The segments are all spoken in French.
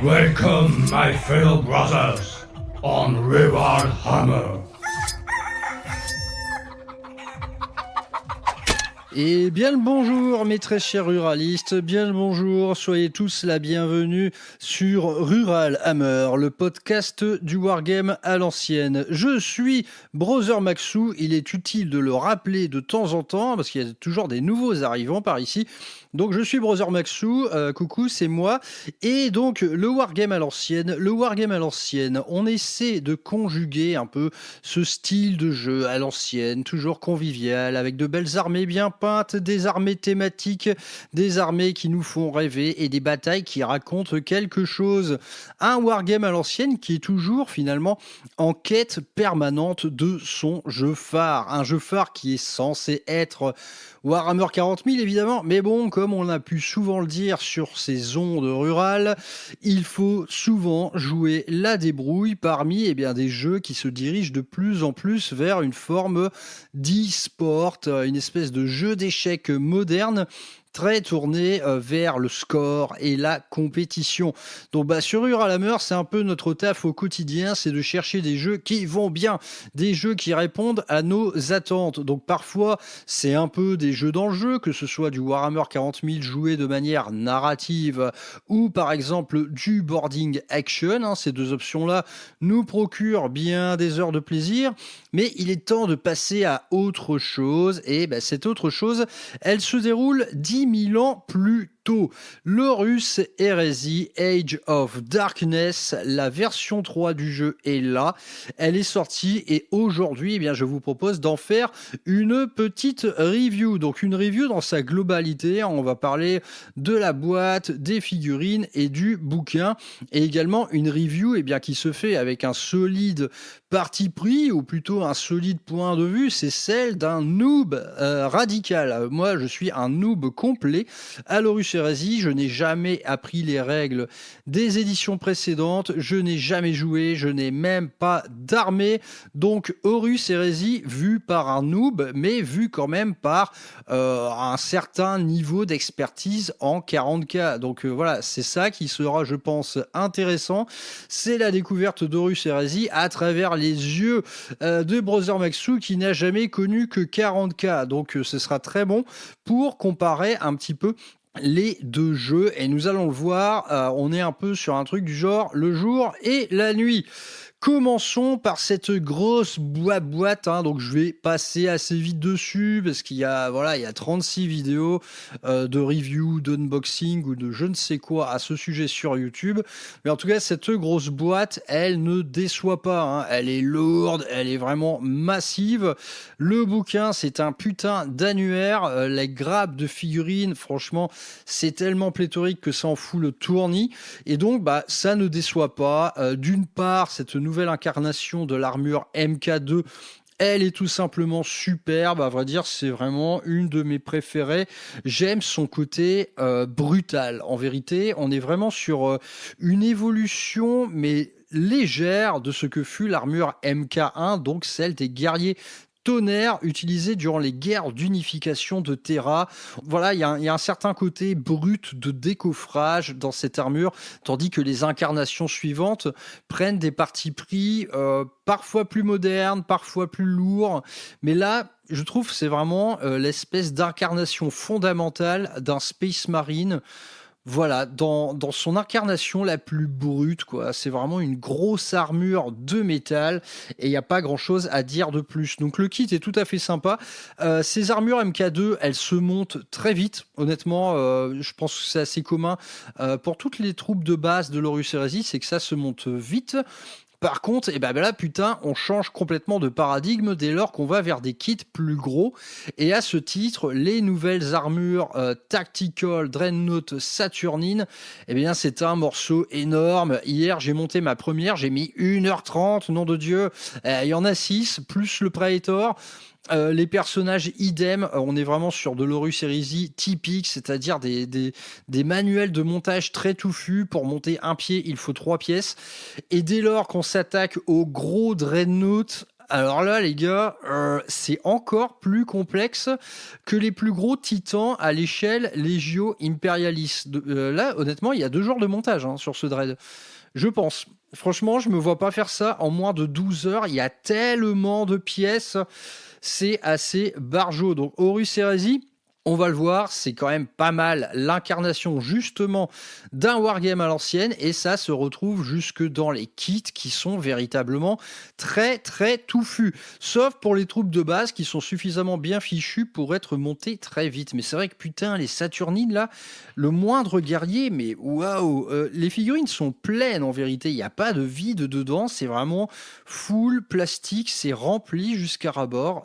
Welcome, my fellow brothers, on Rural Hammer. Et bien le bonjour mes très chers ruralistes, bien le bonjour, soyez tous la bienvenue sur Rural Hammer, le podcast du wargame à l'ancienne. Je suis Brother Maxou, il est utile de le rappeler de temps en temps parce qu'il y a toujours des nouveaux arrivants par ici. Donc je suis Brother Maxou, coucou, c'est moi. Et donc le wargame à l'ancienne, on essaie de conjuguer un peu ce style de jeu à l'ancienne, toujours convivial, avec de belles armées bien peintes, des armées thématiques, des armées qui nous font rêver et des batailles qui racontent quelque chose. Un wargame à l'ancienne qui est toujours finalement en quête permanente de son jeu phare. Un jeu phare qui est censé être Warhammer 40 000 évidemment, mais bon, comme on a pu souvent le dire sur ces ondes rurales, il faut souvent jouer la débrouille parmi des jeux qui se dirigent de plus en plus vers une forme d'e-sport, une espèce de jeu d'échecs moderne, très tourné vers le score et la compétition. Donc sur Rural Hammer, c'est un peu notre taf au quotidien, c'est de chercher des jeux qui vont bien, des jeux qui répondent à nos attentes. Donc parfois, c'est un peu des jeux dans le jeu, que ce soit du Warhammer 40 000 joué de manière narrative ou par exemple du boarding action. Ces deux options-là nous procurent bien des heures de plaisir, mais il est temps de passer à autre chose. Et cette autre chose, elle se déroule 10 000 ans plus tôt. L'Horus Heresy Age of Darkness, la version 3 du jeu est là. Elle est sortie et aujourd'hui, je vous propose d'en faire une petite review. Donc une review dans sa globalité. On va parler de la boîte, des figurines et du bouquin. Et également une review qui se fait avec un solide parti pris, ou plutôt un solide point de vue, c'est celle d'un noob radical. Moi, je suis un noob complet à l'Horus Heresy. Je n'ai jamais appris les règles des éditions précédentes. Je n'ai jamais joué. Je n'ai même pas d'armée. Donc, Horus Heresy vu par un noob, mais vu quand même par un certain niveau d'expertise en 40K. Donc, voilà, c'est ça qui sera, je pense, intéressant. C'est la découverte d'Horus Heresy à travers les yeux de Brother Maxou qui n'a jamais connu que 40K. Donc, ce sera très bon pour comparer un petit peu les deux jeux, et nous allons le voir, on est un peu sur un truc du genre le jour et la nuit. Commençons par cette grosse boîte, donc je vais passer assez vite dessus parce qu'il y a 36 vidéos de review, d'unboxing ou de je ne sais quoi à ce sujet sur YouTube. Mais en tout cas, cette grosse boîte, elle ne déçoit pas, elle est lourde, elle est vraiment massive. Le bouquin, c'est un putain d'annuaire. Les grappes de figurines, franchement, c'est tellement pléthorique que ça en fout le tournis. Et donc, ça ne déçoit pas. D'une part, cette nouvelle incarnation de l'armure MK2, elle est tout simplement superbe. À vrai dire, c'est vraiment une de mes préférées. J'aime son côté brutal. En vérité, on est vraiment sur une évolution, mais légère, de ce que fut l'armure MK1, donc celle des guerriers tonnerre utilisé durant les guerres d'unification de Terra. Voilà, il y a un certain côté brut de décoffrage dans cette armure, tandis que les incarnations suivantes prennent des partis pris parfois plus modernes, parfois plus lourds. Mais là, je trouve que c'est vraiment l'espèce d'incarnation fondamentale d'un Space Marine. Voilà, dans son incarnation la plus brute, quoi. C'est vraiment une grosse armure de métal et il n'y a pas grand-chose à dire de plus. Donc le kit est tout à fait sympa. Ces armures MK2, elles se montent très vite. Honnêtement, je pense que c'est assez commun pour toutes les troupes de base de l'Horus Heresy, c'est que ça se monte vite. Par contre, là, putain, on change complètement de paradigme dès lors qu'on va vers des kits plus gros. Et à ce titre, les nouvelles armures Tactical Dreadnought Saturnine, c'est un morceau énorme. Hier, j'ai monté ma première, j'ai mis 1h30, nom de Dieu. Il y en a 6, plus le Praetor. Les personnages idem, on est vraiment sur de l'Horus Heresy typique, c'est-à-dire des manuels de montage très touffus. Pour monter un pied, il faut 3 pièces. Et dès lors qu'on s'attaque au gros Dreadnought, alors là, les gars, c'est encore plus complexe que les plus gros titans à l'échelle Legio Imperialis. Là, honnêtement, il y a 2 jours de montage sur ce Dread. Je pense. Franchement, je me vois pas faire ça en moins de 12 heures. Il y a tellement de pièces. C'est assez barjot. Donc, Horus Heresy, on va le voir, c'est quand même pas mal l'incarnation justement d'un wargame à l'ancienne et ça se retrouve jusque dans les kits qui sont véritablement très très touffus. Sauf pour les troupes de base qui sont suffisamment bien fichues pour être montées très vite. Mais c'est vrai que putain, les Saturnines là, le moindre guerrier, mais waouh, les figurines sont pleines en vérité, il n'y a pas de vide dedans, c'est vraiment full plastique, c'est rempli jusqu'à ras-bord.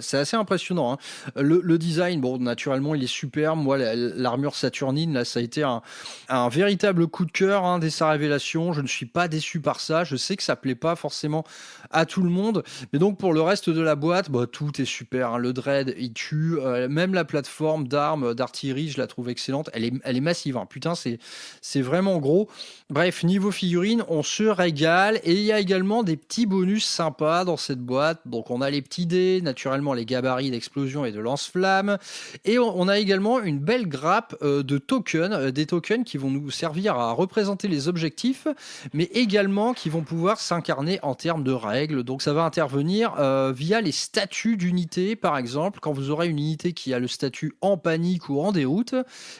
C'est assez impressionnant. Le design, bon, naturellement, il est superbe. Moi, l'armure Saturnine, là, ça a été un véritable coup de cœur dès sa révélation. Je ne suis pas déçu par ça. Je sais que ça plaît pas forcément à tout le monde. Mais donc, pour le reste de la boîte, tout est super. Le Dread, il tue. Même la plateforme d'armes, d'artillerie, je la trouve excellente. Elle est massive. Putain, c'est vraiment gros. Bref, niveau figurine, on se régale. Et il y a également des petits bonus sympas dans cette boîte. Donc, on a les petits dés, naturellement, les gabarits d'explosion et de lance-flammes. Et on a également une belle grappe de tokens, des tokens qui vont nous servir à représenter les objectifs, mais également qui vont pouvoir s'incarner en termes de règles. Donc ça va intervenir via les statuts d'unité, par exemple. Quand vous aurez une unité qui a le statut en panique ou en déroute,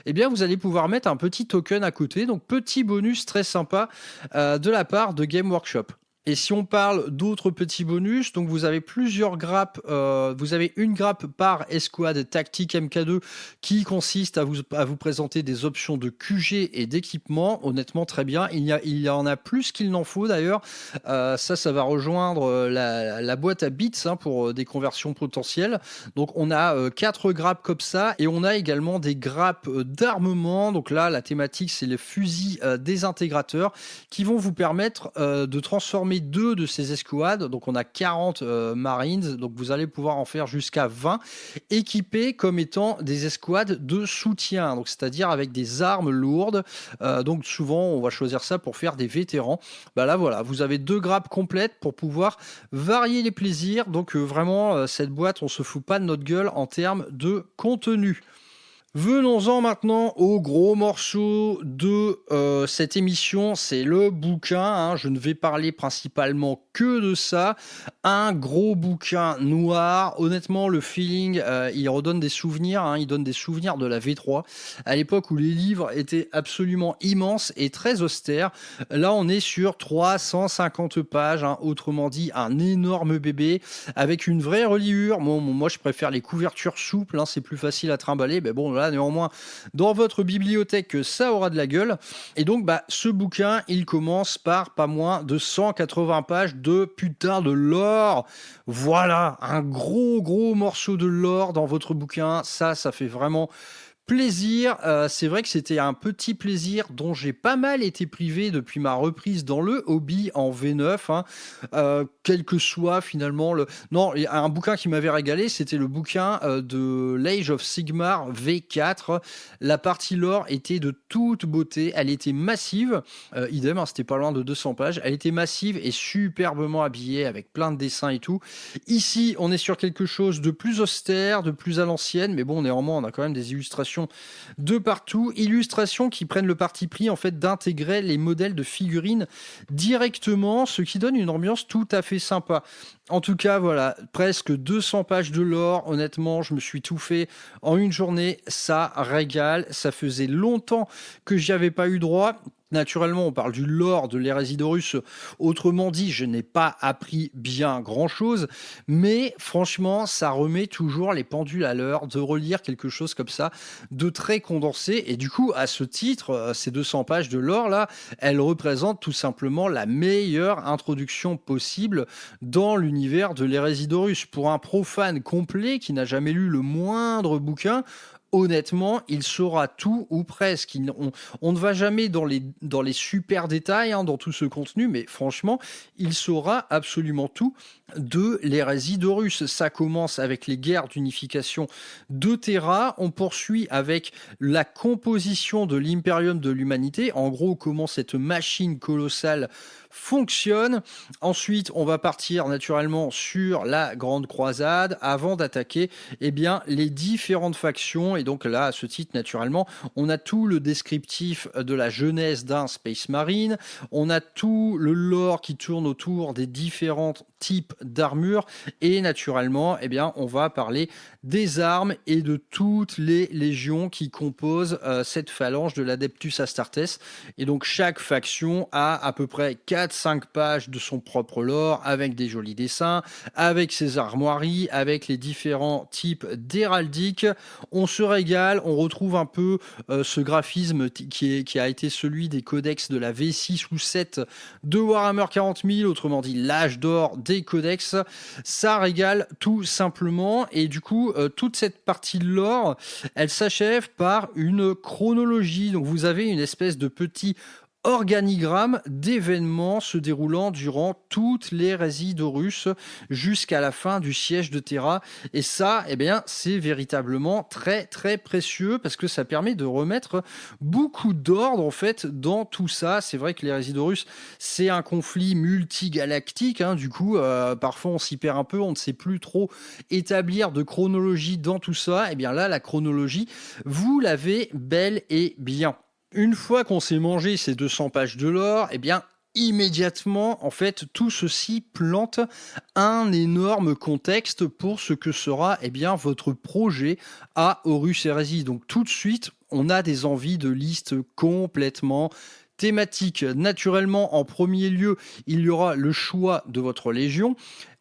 eh bien vous allez pouvoir mettre un petit token à côté. Donc petit bonus très sympa de la part de Game Workshop. Et si on parle d'autres petits bonus, donc vous avez plusieurs grappes, vous avez une grappe par escouade tactique MK2 qui consiste à vous présenter des options de QG et d'équipement. Honnêtement, très bien. Il y en a plus qu'il n'en faut d'ailleurs. Ça va rejoindre la boîte à bits pour des conversions potentielles. Donc on a 4 grappes comme ça et on a également des grappes d'armement. Donc là, la thématique, c'est les fusils désintégrateurs qui vont vous permettre de transformer 2 de ces escouades, donc on a 40 Marines, donc vous allez pouvoir en faire jusqu'à 20, équipés comme étant des escouades de soutien, donc c'est-à-dire avec des armes lourdes, donc souvent on va choisir ça pour faire des vétérans. Là voilà, vous avez 2 grappes complètes pour pouvoir varier les plaisirs, donc vraiment cette boîte on se fout pas de notre gueule en termes de contenu. Venons-en maintenant au gros morceau de cette émission, c'est le bouquin. Je ne vais parler principalement que de ça. Un gros bouquin noir. Honnêtement, le feeling, il redonne des souvenirs. Il donne des souvenirs de la V3, à l'époque où les livres étaient absolument immenses et très austères. Là, on est sur 350 pages, autrement dit, un énorme bébé avec une vraie reliure. Moi, je préfère les couvertures souples, c'est plus facile à trimballer. Mais bon, là, néanmoins, dans votre bibliothèque, ça aura de la gueule. Et donc, ce bouquin, il commence par pas moins de 180 pages de putain de lore. Voilà, un gros morceau de lore dans votre bouquin. Ça fait vraiment plaisir. C'est vrai que c'était un petit plaisir dont j'ai pas mal été privé depuis ma reprise dans le hobby en V9, quel que soit finalement le... Non, un bouquin qui m'avait régalé, c'était le bouquin de l'Age of Sigmar V4. La partie lore était de toute beauté, elle était massive, idem, c'était pas loin de 200 pages, elle était massive et superbement habillée avec plein de dessins et tout. Ici, on est sur quelque chose de plus austère, de plus à l'ancienne, mais bon, néanmoins, on a quand même des illustrations de partout, illustrations qui prennent le parti pris en fait d'intégrer les modèles de figurines directement, ce qui donne une ambiance tout à fait sympa. En tout cas, voilà, presque 200 pages de lore. Honnêtement, je me suis tout fait en une journée. Ça régale. Ça faisait longtemps que j'y avais pas eu droit. Naturellement, on parle du lore de l'hérésie d'Horus. Autrement dit, je n'ai pas appris bien grand-chose, mais franchement, ça remet toujours les pendules à l'heure de relire quelque chose comme ça, de très condensé. Et du coup, à ce titre, ces 200 pages de lore-là, elles représentent tout simplement la meilleure introduction possible dans l'univers de l'hérésie d'Horus. Pour un profane complet qui n'a jamais lu le moindre bouquin, honnêtement, il saura tout ou presque. On ne va jamais dans les super détails dans tout ce contenu, mais franchement, il saura absolument tout de l'hérésie d'Horus. Ça commence avec les guerres d'unification de Terra, on poursuit avec la composition de l'Imperium de l'humanité, en gros comment cette machine colossale fonctionne. Ensuite, on va partir naturellement sur la Grande Croisade avant d'attaquer les différentes factions. Et donc là, à ce titre, naturellement, on a tout le descriptif de la genèse d'un Space Marine. On a tout le lore qui tourne autour des différents types d'armures. Et naturellement, on va parler des armes et de toutes les légions qui composent cette phalange de l'Adeptus Astartes. Et donc, chaque faction a à peu près 4-5 pages de son propre lore, avec des jolis dessins, avec ses armoiries, avec les différents types d'héraldique. On se régale, on retrouve un peu ce graphisme qui a été celui des codex de la V6 ou 7 de Warhammer 40 000, autrement dit l'âge d'or des codex. Ça régale tout simplement, et du coup, toute cette partie de lore, elle s'achève par une chronologie. Donc vous avez une espèce de petit organigramme d'événements se déroulant durant toutes les hérésies d'Horus jusqu'à la fin du siège de Terra. Et ça, c'est véritablement très très précieux parce que ça permet de remettre beaucoup d'ordre en fait dans tout ça. C'est vrai que l'hérésie d'Horus, c'est un conflit multigalactique. Du coup, parfois on s'y perd un peu, on ne sait plus trop établir de chronologie dans tout ça. Et bien là, la chronologie, vous l'avez bel et bien. Une fois qu'on s'est mangé ces 200 pages de lore, immédiatement, en fait, tout ceci plante un énorme contexte pour ce que sera votre projet à Horus Heresy. Donc tout de suite, on a des envies de liste complètement thématiques. Naturellement, en premier lieu, il y aura le choix de votre légion.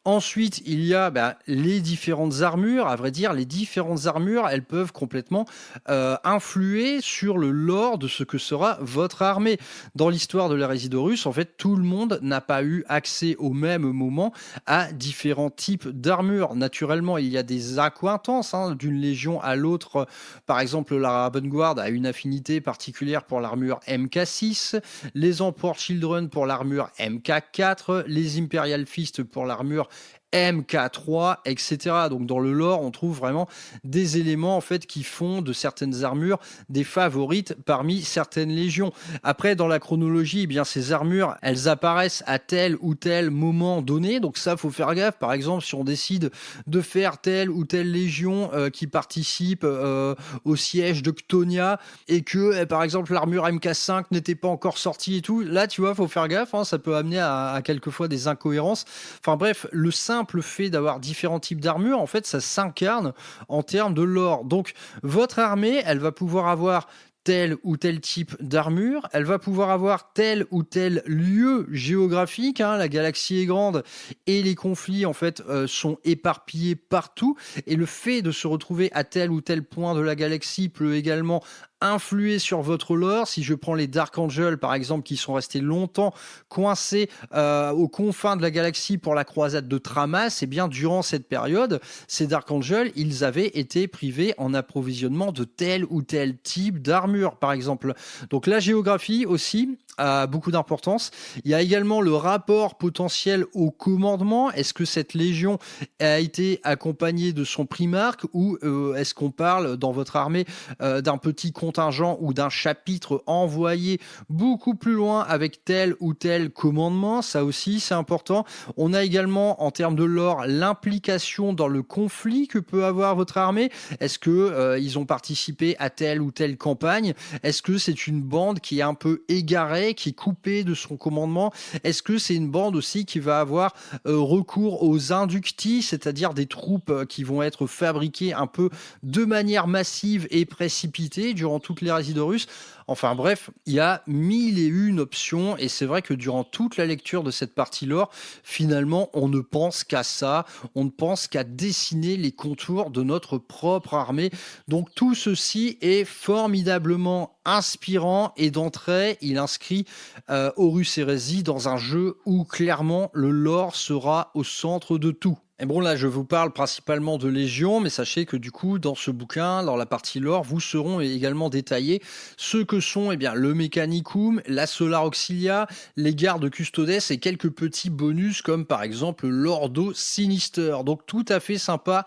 Ensuite, il y a les différentes armures. À vrai dire, les différentes armures, elles peuvent complètement influer sur le lore de ce que sera votre armée. Dans l'histoire de l'hérésie d'Horus, en fait, tout le monde n'a pas eu accès au même moment à différents types d'armures. Naturellement, il y a des accointances d'une légion à l'autre. Par exemple, la Ravenguard a une affinité particulière pour l'armure MK6, les Emperor Children pour l'armure MK4, les Imperial Fist pour l'armure MK3, etc. Donc dans le lore, on trouve vraiment des éléments en fait qui font de certaines armures des favorites parmi certaines légions. Après, dans la chronologie, ces armures, elles apparaissent à tel ou tel moment donné. Donc ça, faut faire gaffe. Par exemple, si on décide de faire telle ou telle légion qui participe au siège de Ctonia et que, par exemple, l'armure MK5 n'était pas encore sortie et tout, là, tu vois, faut faire gaffe. Ça peut amener à quelquefois des incohérences. Enfin bref, le simple fait d'avoir différents types d'armures, en fait, ça s'incarne en termes de lore. Donc, votre armée, elle va pouvoir avoir tel ou tel type d'armure, elle va pouvoir avoir tel ou tel lieu géographique, la galaxie est grande et les conflits en fait sont éparpillés partout, et le fait de se retrouver à tel ou tel point de la galaxie peut également influer sur votre lore. Si je prends les Dark Angels par exemple, qui sont restés longtemps coincés aux confins de la galaxie pour la croisade de Tramas, durant cette période, ces Dark Angels, ils avaient été privés en approvisionnement de tel ou tel type d'armure par exemple. Donc la géographie aussi a beaucoup d'importance. Il y a également le rapport potentiel au commandement. Est-ce que cette légion a été accompagnée de son primarque, ou est-ce qu'on parle dans votre armée d'un petit contingent ou d'un chapitre envoyé beaucoup plus loin avec tel ou tel commandement? Ça aussi, c'est important. On a également, en termes de lore, l'implication dans le conflit que peut avoir votre armée. Est-ce que ils ont participé à telle ou telle campagne? Est-ce que c'est une bande qui est un peu égarée, qui est coupée de son commandement? Est-ce que c'est une bande aussi qui va avoir recours aux inducti, c'est-à-dire des troupes qui vont être fabriquées un peu de manière massive et précipitée durant toute l'hérésie d'Horus? Enfin bref, il y a 1001 options, et c'est vrai que durant toute la lecture de cette partie lore, finalement, on ne pense qu'à ça, on ne pense qu'à dessiner les contours de notre propre armée. Donc tout ceci est formidablement inspirant, et d'entrée, il inscrit Horus Heresy dans un jeu où clairement le lore sera au centre de tout. Et bon, là, je vous parle principalement de Légion, mais sachez que du coup, dans ce bouquin, dans la partie lore, vous seront également détaillés ce que sont le Mechanicum, la Solar Auxilia, les gardes Custodes et quelques petits bonus comme par exemple l'Ordo Sinister. Donc tout à fait sympa.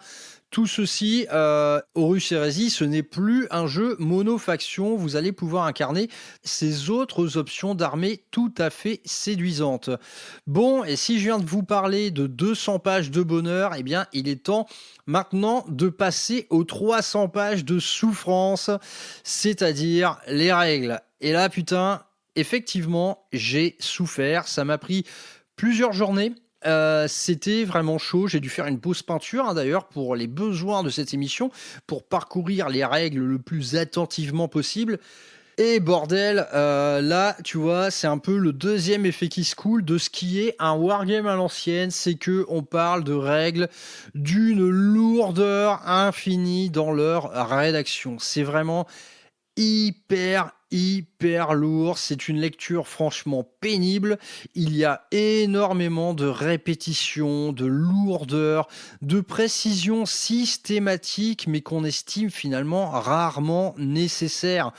Tout ceci, Horus Heresy, ce n'est plus un jeu monofaction. Vous allez pouvoir incarner ces autres options d'armée tout à fait séduisantes. Bon, et si je viens de vous parler de 200 pages de bonheur, eh bien, il est temps maintenant de passer aux 300 pages de souffrance, c'est-à-dire les règles. Et là, putain, effectivement, j'ai souffert. Ça m'a pris plusieurs journées. C'était vraiment chaud. J'ai dû faire une pause peinture, d'ailleurs, pour les besoins de cette émission, pour parcourir les règles le plus attentivement possible. Et bordel, là, tu vois, c'est un peu le deuxième effet qui se coule de ce qui est un wargame à l'ancienne, c'est que on parle de règles d'une lourdeur infinie dans leur rédaction. C'est vraiment hyper lourd, c'est une lecture franchement pénible, il y a énormément de répétitions, de lourdeur, de précision systématique, mais qu'on estime finalement rarement nécessaire.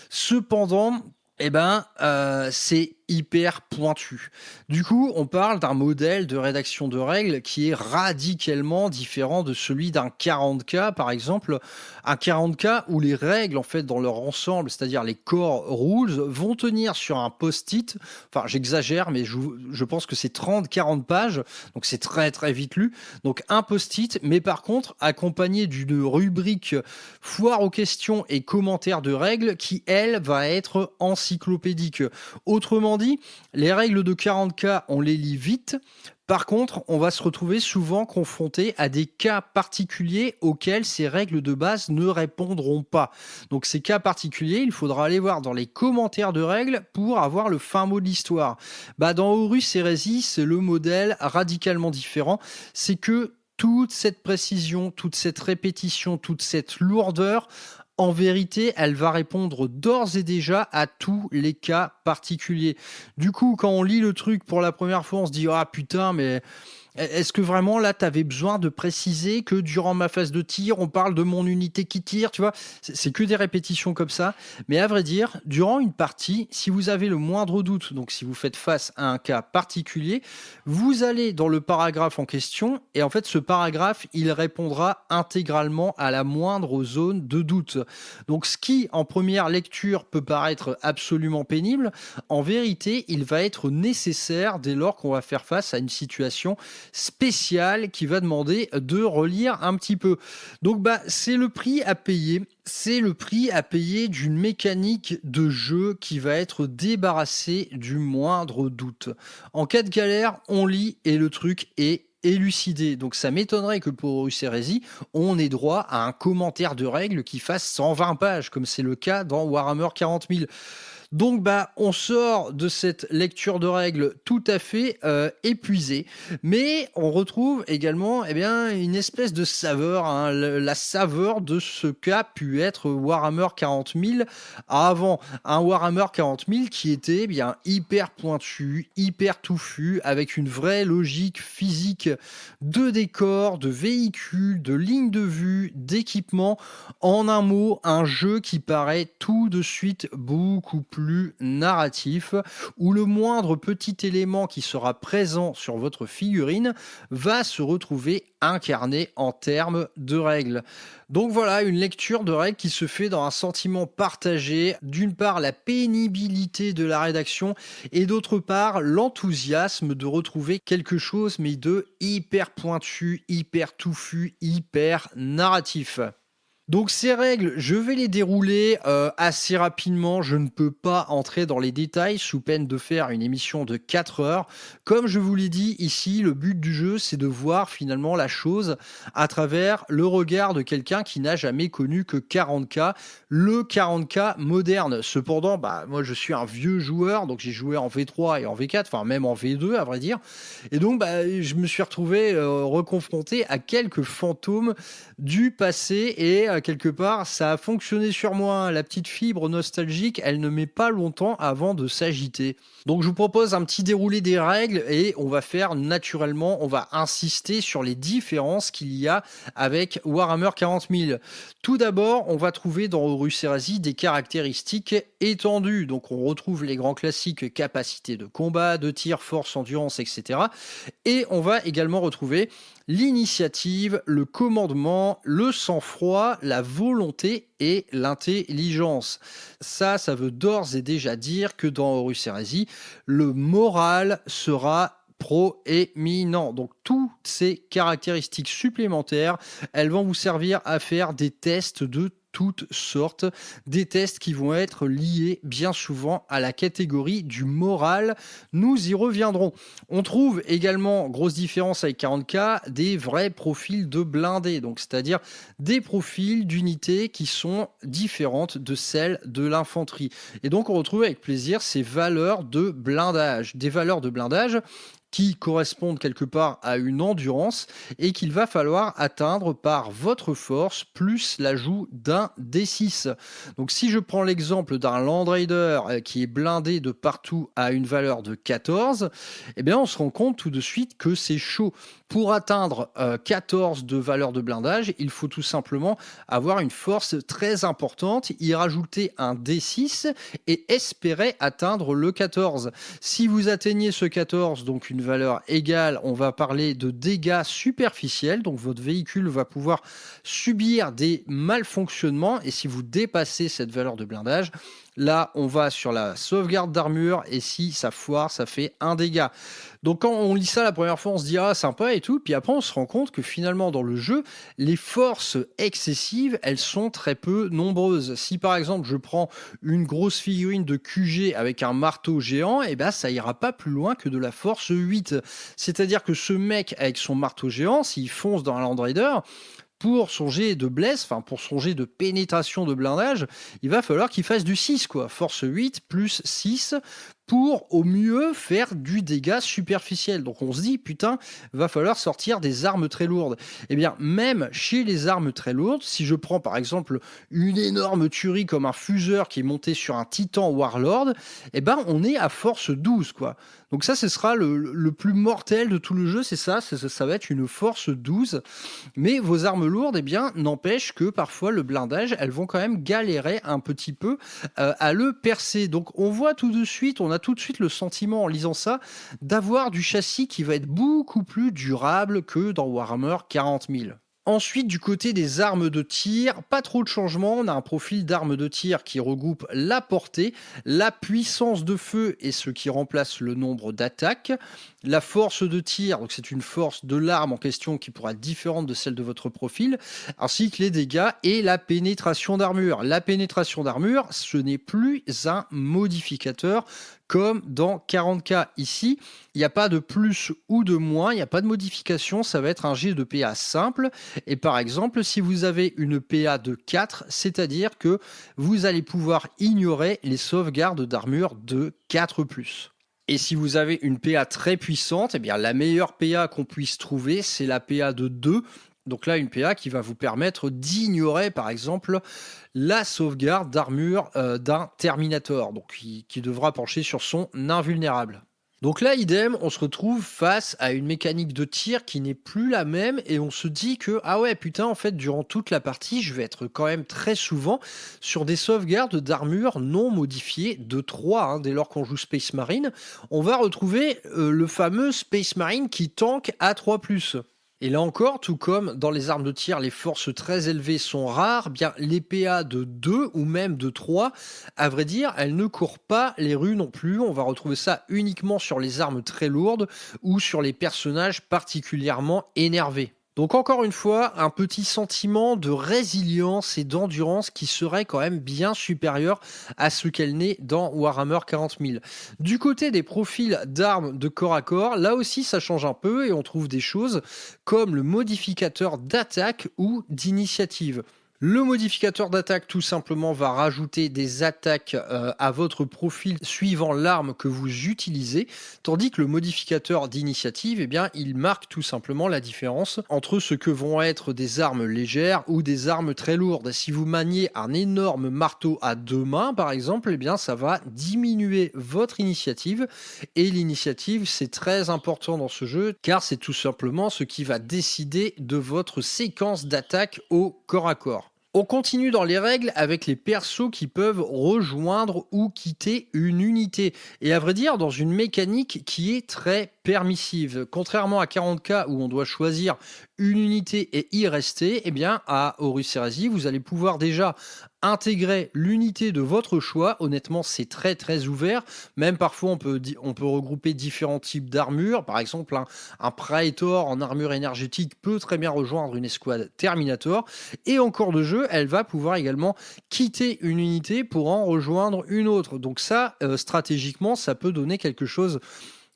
Cependant, c'est hyper pointu. Du coup, on parle d'un modèle de rédaction de règles qui est radicalement différent de celui d'un 40K, par exemple. Un 40K où les règles, en fait, dans leur ensemble, c'est-à-dire les core rules, vont tenir sur un post-it. Enfin, j'exagère, mais je pense que c'est 30-40 pages, donc c'est très très vite lu. Donc un post-it, mais par contre, accompagné d'une rubrique foire aux questions et commentaires de règles qui, elle, va être encyclopédique. Autrement dit, les règles de 40K, on les lit vite. Par contre, on va se retrouver souvent confronté à des cas particuliers auxquels ces règles de base ne répondront pas. Donc ces cas particuliers, il faudra aller voir dans les commentaires de règles pour avoir le fin mot de l'histoire. Dans Horus Heresy, c'est le modèle radicalement différent. C'est que toute cette précision, toute cette répétition, toute cette lourdeur, en vérité, elle va répondre d'ores et déjà à tous les cas particuliers. Du coup, quand on lit le truc pour la première fois, on se dit « Ah putain, mais est-ce que vraiment là, tu avais besoin de préciser que durant ma phase de tir, on parle de mon unité qui tire ?» Tu vois, c'est que des répétitions comme ça. Mais à vrai dire, durant une partie, si vous avez le moindre doute, donc si vous faites face à un cas particulier, vous allez dans le paragraphe en question et en fait, ce paragraphe, il répondra intégralement à la moindre zone de doute. Donc, ce qui, en première lecture, peut paraître absolument pénible, en vérité, il va être nécessaire dès lors qu'on va faire face à une situation spécial qui va demander de relire un petit peu. Donc c'est le prix à payer. C'est le prix à payer d'une mécanique de jeu qui va être débarrassée du moindre doute. En cas de galère, on lit et le truc est élucidé. Donc ça m'étonnerait que pour Horus Heresy, on ait droit à un commentaire de règles qui fasse 120 pages, comme c'est le cas dans Warhammer 40 000. Donc on sort de cette lecture de règles tout à fait épuisé, mais on retrouve également une espèce de saveur, la saveur de ce qu'a pu être Warhammer 40 000 avant, un Warhammer 40 000 qui était hyper pointu, hyper touffu, avec une vraie logique physique de décor, de véhicules, de lignes de vue, d'équipement. En un mot, un jeu qui paraît tout de suite beaucoup plus narratif, où le moindre petit élément qui sera présent sur votre figurine va se retrouver incarné en termes de règles. Donc voilà, une lecture de règles qui se fait dans un sentiment partagé, d'une part la pénibilité de la rédaction et d'autre part l'enthousiasme de retrouver quelque chose mais de hyper pointu, hyper touffu, hyper narratif. Donc ces règles, je vais les dérouler assez rapidement. Je ne peux pas entrer dans les détails sous peine de faire une émission de 4 heures. Comme je vous l'ai dit ici, le but du jeu, c'est de voir finalement la chose à travers le regard de quelqu'un qui n'a jamais connu que 40K, le 40K moderne. Cependant, moi je suis un vieux joueur, donc j'ai joué en V3 et en V4, enfin même en V2 à vrai dire. Et donc je me suis retrouvé reconfronté à quelques fantômes du passé et quelque part, ça a fonctionné sur moi, hein. La petite fibre nostalgique, elle ne met pas longtemps avant de s'agiter. Donc je vous propose un petit déroulé des règles et on va faire naturellement, on va insister sur les différences qu'il y a avec Warhammer 40 000. Tout d'abord, on va trouver dans Horus Heresy des caractéristiques étendues. Donc on retrouve les grands classiques capacité de combat, de tir, force, endurance, etc. Et on va également retrouver l'initiative, le commandement, le sang-froid, la volonté et l'intelligence. Ça veut d'ores et déjà dire que dans Horus Heresy, le moral sera proéminent. Donc toutes ces caractéristiques supplémentaires, elles vont vous servir à faire des tests de toutes sortes, des tests qui vont être liés bien souvent à la catégorie du moral. Nous y reviendrons. On trouve également, grosse différence avec 40K, des vrais profils de blindés, donc c'est-à-dire des profils d'unités qui sont différentes de celles de l'infanterie. Et donc on retrouve avec plaisir ces valeurs de blindage, des valeurs de blindage qui correspondent quelque part à une endurance et qu'il va falloir atteindre par votre force plus l'ajout d'un D6. Donc si je prends l'exemple d'un Land Raider qui est blindé de partout à une valeur de 14, eh bien on se rend compte tout de suite que c'est chaud. Pour atteindre 14 de valeur de blindage, il faut tout simplement avoir une force très importante, y rajouter un D6 et espérer atteindre le 14. Si vous atteignez ce 14, donc une valeur égale, on va parler de dégâts superficiels, donc votre véhicule va pouvoir subir des malfonctionnements, et si vous dépassez cette valeur de blindage, là, on va sur la sauvegarde d'armure et si ça foire, ça fait un dégât. Donc quand on lit ça la première fois, on se dit « Ah, sympa » et tout. Puis après, on se rend compte que finalement, dans le jeu, les forces excessives, elles sont très peu nombreuses. Si par exemple, je prends une grosse figurine de QG avec un marteau géant, eh ben, ça ira pas plus loin que de la force 8. C'est-à-dire que ce mec avec son marteau géant, s'il fonce dans un Land Raider, pour son jet de bless, enfin pour son jet de pénétration de blindage, il va falloir qu'il fasse du 6, quoi. Force 8 plus 6 pour au mieux faire du dégât superficiel. Donc on se dit, putain, va falloir sortir des armes très lourdes. Eh bien, même chez les armes très lourdes, si je prends par exemple une énorme tuerie comme un fuseur qui est monté sur un titan Warlord, eh ben on est à force 12, quoi. Donc ça, ce sera le plus mortel de tout le jeu, c'est ça, ça va être une force 12. Mais vos armes lourdes, eh bien, n'empêche que parfois le blindage, elles vont quand même galérer un petit peu à le percer. Donc on voit tout de suite, on a tout de suite le sentiment en lisant ça d'avoir du châssis qui va être beaucoup plus durable que dans Warhammer 40 000. Ensuite, du côté des armes de tir, pas trop de changements. On a un profil d'armes de tir qui regroupe la portée, la puissance de feu et ce qui remplace le nombre d'attaques, la force de tir, donc c'est une force de l'arme en question qui pourra être différente de celle de votre profil, ainsi que les dégâts et la pénétration d'armure. La pénétration d'armure, ce n'est plus un modificateur comme dans 40K. Ici, il n'y a pas de plus ou de moins, il n'y a pas de modification, ça va être un jet de PA simple. Et par exemple, si vous avez une PA de 4, c'est-à-dire que vous allez pouvoir ignorer les sauvegardes d'armure de 4+. Et si vous avez une PA très puissante, eh bien la meilleure PA qu'on puisse trouver, c'est la PA de 2. Donc là, une PA qui va vous permettre d'ignorer, par exemple, la sauvegarde d'armure d'un Terminator, donc qui devra pencher sur son invulnérable. Donc là, idem, on se retrouve face à une mécanique de tir qui n'est plus la même et on se dit que, ah ouais, putain, en fait, durant toute la partie, je vais être quand même très souvent sur des sauvegardes d'armure non modifiées de 3, hein, dès lors qu'on joue Space Marine. On va retrouver le fameux Space Marine qui tank à 3+. Et là encore, tout comme dans les armes de tir, les forces très élevées sont rares, bien les PA de 2 ou même de 3, à vrai dire, elles ne courent pas les rues non plus. On va retrouver ça uniquement sur les armes très lourdes ou sur les personnages particulièrement énervés. Donc encore une fois, un petit sentiment de résilience et d'endurance qui serait quand même bien supérieur à ce qu'elle n'est dans Warhammer 40 000. Du côté des profils d'armes de corps à corps, là aussi ça change un peu et on trouve des choses comme le modificateur d'attaque ou d'initiative. Le modificateur d'attaque, tout simplement, va rajouter des attaques à votre profil suivant l'arme que vous utilisez, tandis que le modificateur d'initiative, eh bien, il marque tout simplement la différence entre ce que vont être des armes légères ou des armes très lourdes. Si vous maniez un énorme marteau à 2 mains, par exemple, eh bien, ça va diminuer votre initiative. Et l'initiative, c'est très important dans ce jeu, car c'est tout simplement ce qui va décider de votre séquence d'attaque au corps à corps. On continue dans les règles avec les persos qui peuvent rejoindre ou quitter une unité. Et à vrai dire, dans une mécanique qui est très permissive. Contrairement à 40K où on doit choisir une unité et y rester, eh bien à Horus Heresy, vous allez pouvoir déjà intégrer l'unité de votre choix. Honnêtement, c'est très très ouvert. Même parfois, on peut regrouper différents types d'armures. Par exemple, un Praetor en armure énergétique peut très bien rejoindre une escouade Terminator. Et en cours de jeu, elle va pouvoir également quitter une unité pour en rejoindre une autre. Donc ça, stratégiquement, ça peut donner quelque chose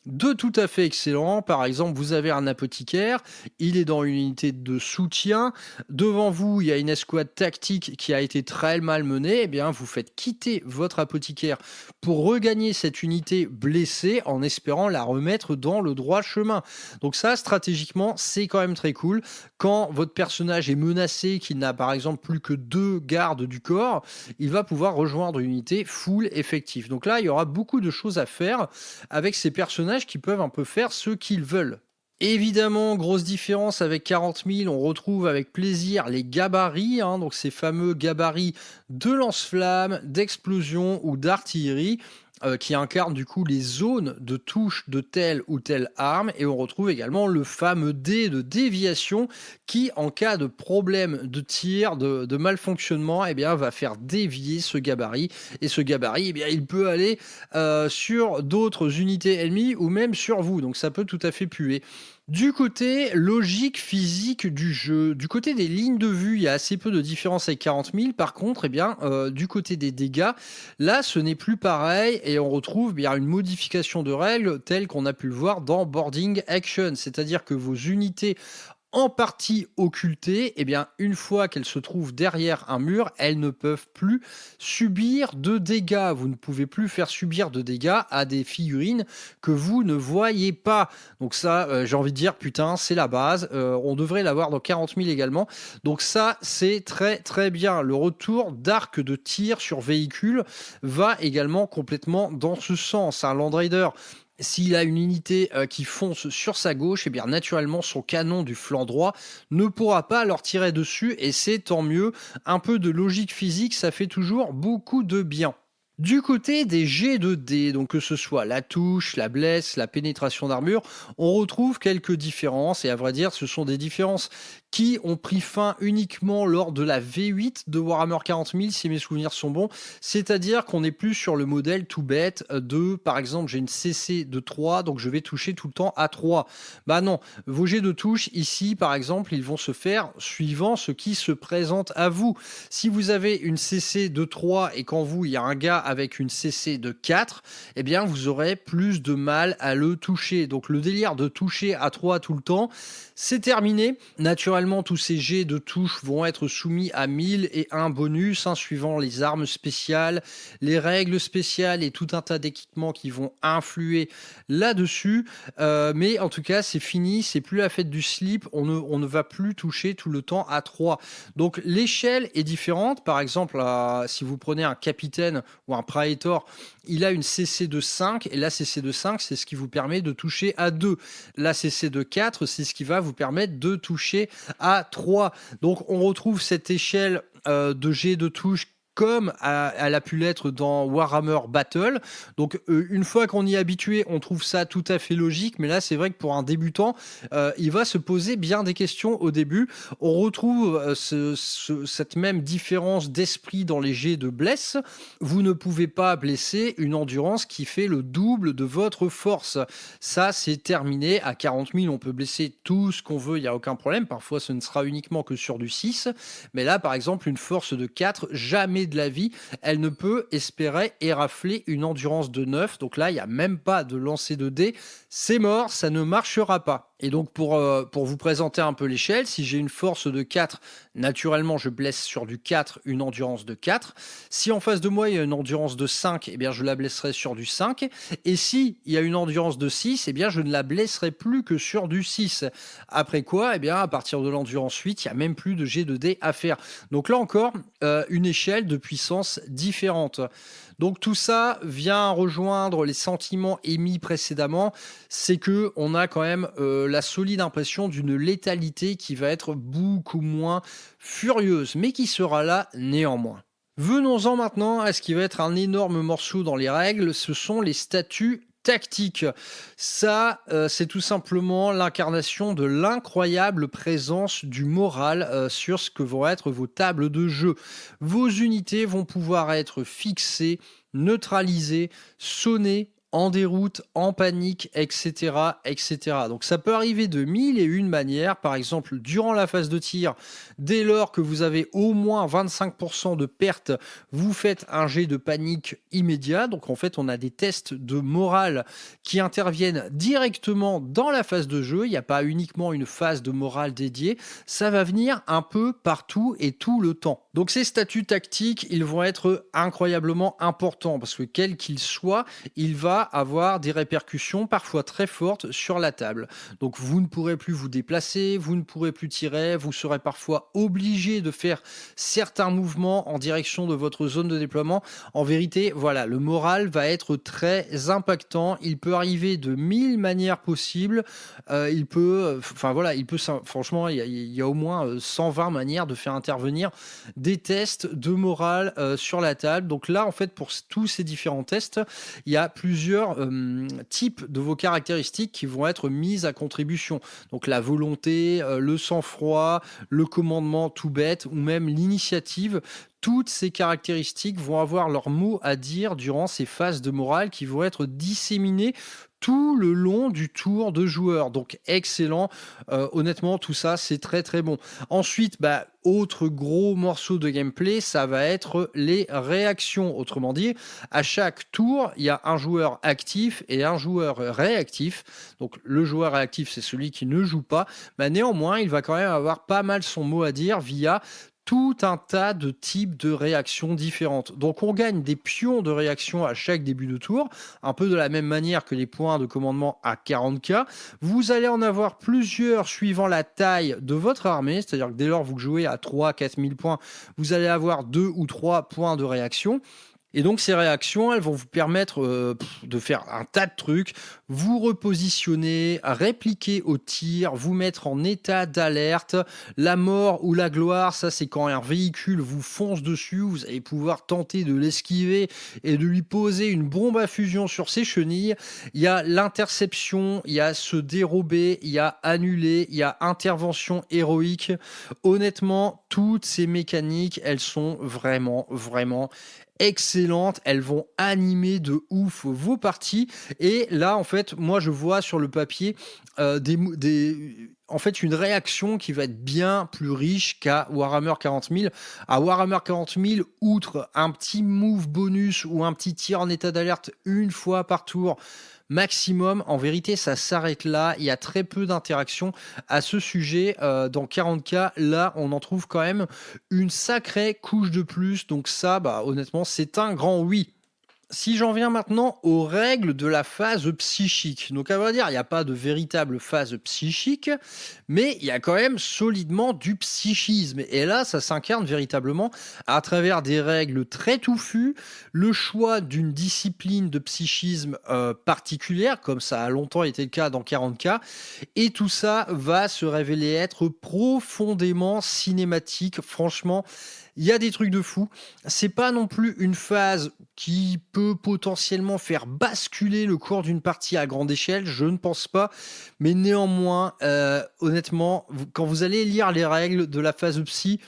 de tout à fait excellent. Par exemple, vous avez un apothicaire, il est dans une unité de soutien. Devant vous, il y a une escouade tactique qui a été très mal menée. Eh bien, vous faites quitter votre apothicaire pour regagner cette unité blessée en espérant la remettre dans le droit chemin. Donc ça, stratégiquement, c'est quand même très cool. Quand votre personnage est menacé, qu'il n'a par exemple plus que 2 gardes du corps, il va pouvoir rejoindre une unité full effective. Donc là, il y aura beaucoup de choses à faire avec ces personnages qui peuvent un peu faire ce qu'ils veulent. Évidemment, grosse différence avec 40 000, on retrouve avec plaisir les gabarits, donc ces fameux gabarits de lance-flammes, d'explosion ou d'artillerie, qui incarnent du coup les zones de touche de telle ou telle arme, et on retrouve également le fameux dé de déviation qui, en cas de problème de tir, de malfonctionnement, eh bien, va faire dévier ce gabarit, et ce gabarit, eh bien, il peut aller sur d'autres unités ennemies ou même sur vous, donc ça peut tout à fait puer. Du côté logique physique du jeu, du côté des lignes de vue, il y a assez peu de différence avec 40 000. Par contre, eh bien, du côté des dégâts, là, ce n'est plus pareil et on retrouve bien une modification de règles telle qu'on a pu le voir dans Boarding Action. C'est-à-dire que vos unités en partie occultées, eh bien, une fois qu'elles se trouvent derrière un mur, elles ne peuvent plus subir de dégâts. Vous ne pouvez plus faire subir de dégâts à des figurines que vous ne voyez pas. Donc ça, j'ai envie de dire, putain, c'est la base. On devrait l'avoir dans 40 000 également. Donc ça, c'est très très bien. Le retour d'arc de tir sur véhicule va également complètement dans ce sens. Un Land Raider, s'il a une unité qui fonce sur sa gauche, eh bien naturellement son canon du flanc droit ne pourra pas leur tirer dessus et c'est tant mieux. Un peu de logique physique, ça fait toujours beaucoup de bien. Du côté des jets de dés, donc que ce soit la touche, la blesse, la pénétration d'armure, on retrouve quelques différences et à vrai dire ce sont des différences qui ont pris fin uniquement lors de la V8 de Warhammer 40 000 si mes souvenirs sont bons, c'est-à-dire qu'on n'est plus sur le modèle tout bête de par exemple j'ai une CC de 3 donc je vais toucher tout le temps à 3. Bah non, vos jets de touche ici par exemple ils vont se faire suivant ce qui se présente à vous. Si vous avez une CC de 3 et qu'en vous il y a un gars avec une CC de 4, eh bien vous aurez plus de mal à le toucher. Donc le délire de toucher à 3 tout le temps, c'est terminé. Naturellement, tous ces jets de touche vont être soumis à 1001 bonus, suivant les armes spéciales, les règles spéciales et tout un tas d'équipements qui vont influer là-dessus. Mais en tout cas, c'est fini, c'est plus la fête du slip, on ne va plus toucher tout le temps à 3. Donc l'échelle est différente. Par exemple, si vous prenez un capitaine ou un praetor, il a une CC de 5 et la CC de 5, c'est ce qui vous permet de toucher à 2. La CC de 4, c'est ce qui va vous permettre de toucher à 3. Donc on retrouve cette échelle de jet de touche comme elle a pu l'être dans Warhammer Battle. Donc une fois qu'on y est habitué, on trouve ça tout à fait logique, mais là c'est vrai que pour un débutant, il va se poser bien des questions au début. On retrouve cette même différence d'esprit dans les jets de blesse. Vous ne pouvez pas blesser une endurance qui fait le double de votre force. Ça c'est terminé. À 40 000, on peut blesser tout ce qu'on veut, il n'y a aucun problème. Parfois ce ne sera uniquement que sur du 6, mais là par exemple une force de 4, jamais donné de la vie, elle ne peut espérer érafler une endurance de 9. Donc là, il n'y a même pas de lancer de dés. C'est mort, ça ne marchera pas. Et donc pour vous présenter un peu l'échelle, si j'ai une force de 4, naturellement je blesse sur du 4 une endurance de 4. Si en face de moi il y a une endurance de 5, eh bien je la blesserai sur du 5. Et si il y a une endurance de 6, eh bien je ne la blesserai plus que sur du 6. Après quoi, eh bien à partir de l'endurance 8, il n'y a même plus de jet de dés à faire. Donc là encore, une échelle de puissance différente. Donc tout ça vient rejoindre les sentiments émis précédemment, c'est que on a quand même la solide impression d'une létalité qui va être beaucoup moins furieuse, mais qui sera là néanmoins. Venons-en maintenant à ce qui va être un énorme morceau dans les règles, ce sont les statuts tactiques. Ça, c'est tout simplement l'incarnation de l'incroyable présence du moral sur ce que vont être vos tables de jeu. Vos unités vont pouvoir être fixées, neutralisées, sonnées, en déroute, en panique, etc., etc. Donc ça peut arriver de 1001 manières. Par exemple, durant la phase de tir, dès lors que vous avez au moins 25% de perte, vous faites un jet de panique immédiat. Donc en fait, on a des tests de morale qui interviennent directement dans la phase de jeu. Il n'y a pas uniquement une phase de morale dédiée. Ça va venir un peu partout et tout le temps. Donc ces statuts tactiques, ils vont être incroyablement importants parce que quel qu'il soit, il va avoir des répercussions parfois très fortes sur la table. Donc vous ne pourrez plus vous déplacer, vous ne pourrez plus tirer, vous serez parfois obligé de faire certains mouvements en direction de votre zone de déploiement. En vérité, voilà, le moral va être très impactant. Il peut arriver de 1000 manières possibles. Franchement, il y a au moins 120 manières de faire intervenir des tests de morale sur la table. Donc là, en fait, pour tous ces différents tests, il y a plusieurs types de vos caractéristiques qui vont être mises à contribution. Donc la volonté, le sang-froid, le commandement tout bête ou même l'initiative. Toutes ces caractéristiques vont avoir leur mot à dire durant ces phases de morale qui vont être disséminées tout le long du tour de joueur. Donc excellent. Honnêtement, tout ça, c'est très très bon. Ensuite, autre gros morceau de gameplay, ça va être les réactions. Autrement dit, à chaque tour, il y a un joueur actif et un joueur réactif. Donc le joueur réactif, c'est celui qui ne joue pas. Néanmoins, il va quand même avoir pas mal son mot à dire via tout un tas de types de réactions différentes. Donc on gagne des pions de réaction à chaque début de tour, un peu de la même manière que les points de commandement à 40k. Vous allez en avoir plusieurs suivant la taille de votre armée, c'est-à-dire que dès lors vous jouez à 3-4 000 points, vous allez avoir 2 ou 3 points de réaction. Et donc ces réactions, elles vont vous permettre de faire un tas de trucs, vous repositionner, répliquer au tir, vous mettre en état d'alerte. La mort ou la gloire, ça c'est quand un véhicule vous fonce dessus, vous allez pouvoir tenter de l'esquiver et de lui poser une bombe à fusion sur ses chenilles. Il y a l'interception, il y a se dérober, il y a annuler, il y a intervention héroïque. Honnêtement, toutes ces mécaniques, elles sont vraiment, vraiment excellentes, elles vont animer de ouf vos parties. Et là, en fait, moi, je vois sur le papier en fait, une réaction qui va être bien plus riche qu'à Warhammer 40 000. À Warhammer 40 000, outre un petit move bonus ou un petit tir en état d'alerte une fois par tour, maximum, en vérité, ça s'arrête là. Il y a très peu d'interactions à ce sujet. Dans 40K, là, on en trouve quand même une sacrée couche de plus. Donc ça, honnêtement, c'est un grand oui. Si j'en viens maintenant aux règles de la phase psychique. Donc à vrai dire, il n'y a pas de véritable phase psychique, mais il y a quand même solidement du psychisme. Et là, ça s'incarne véritablement à travers des règles très touffues, le choix d'une discipline de psychisme particulière, comme ça a longtemps été le cas dans 40K, et tout ça va se révéler être profondément cinématique. Franchement, il y a des trucs de fou. C'est pas non plus une phase qui peut potentiellement faire basculer le cours d'une partie à grande échelle, je ne pense pas. Mais néanmoins, honnêtement, quand vous allez lire les règles de la phase psy,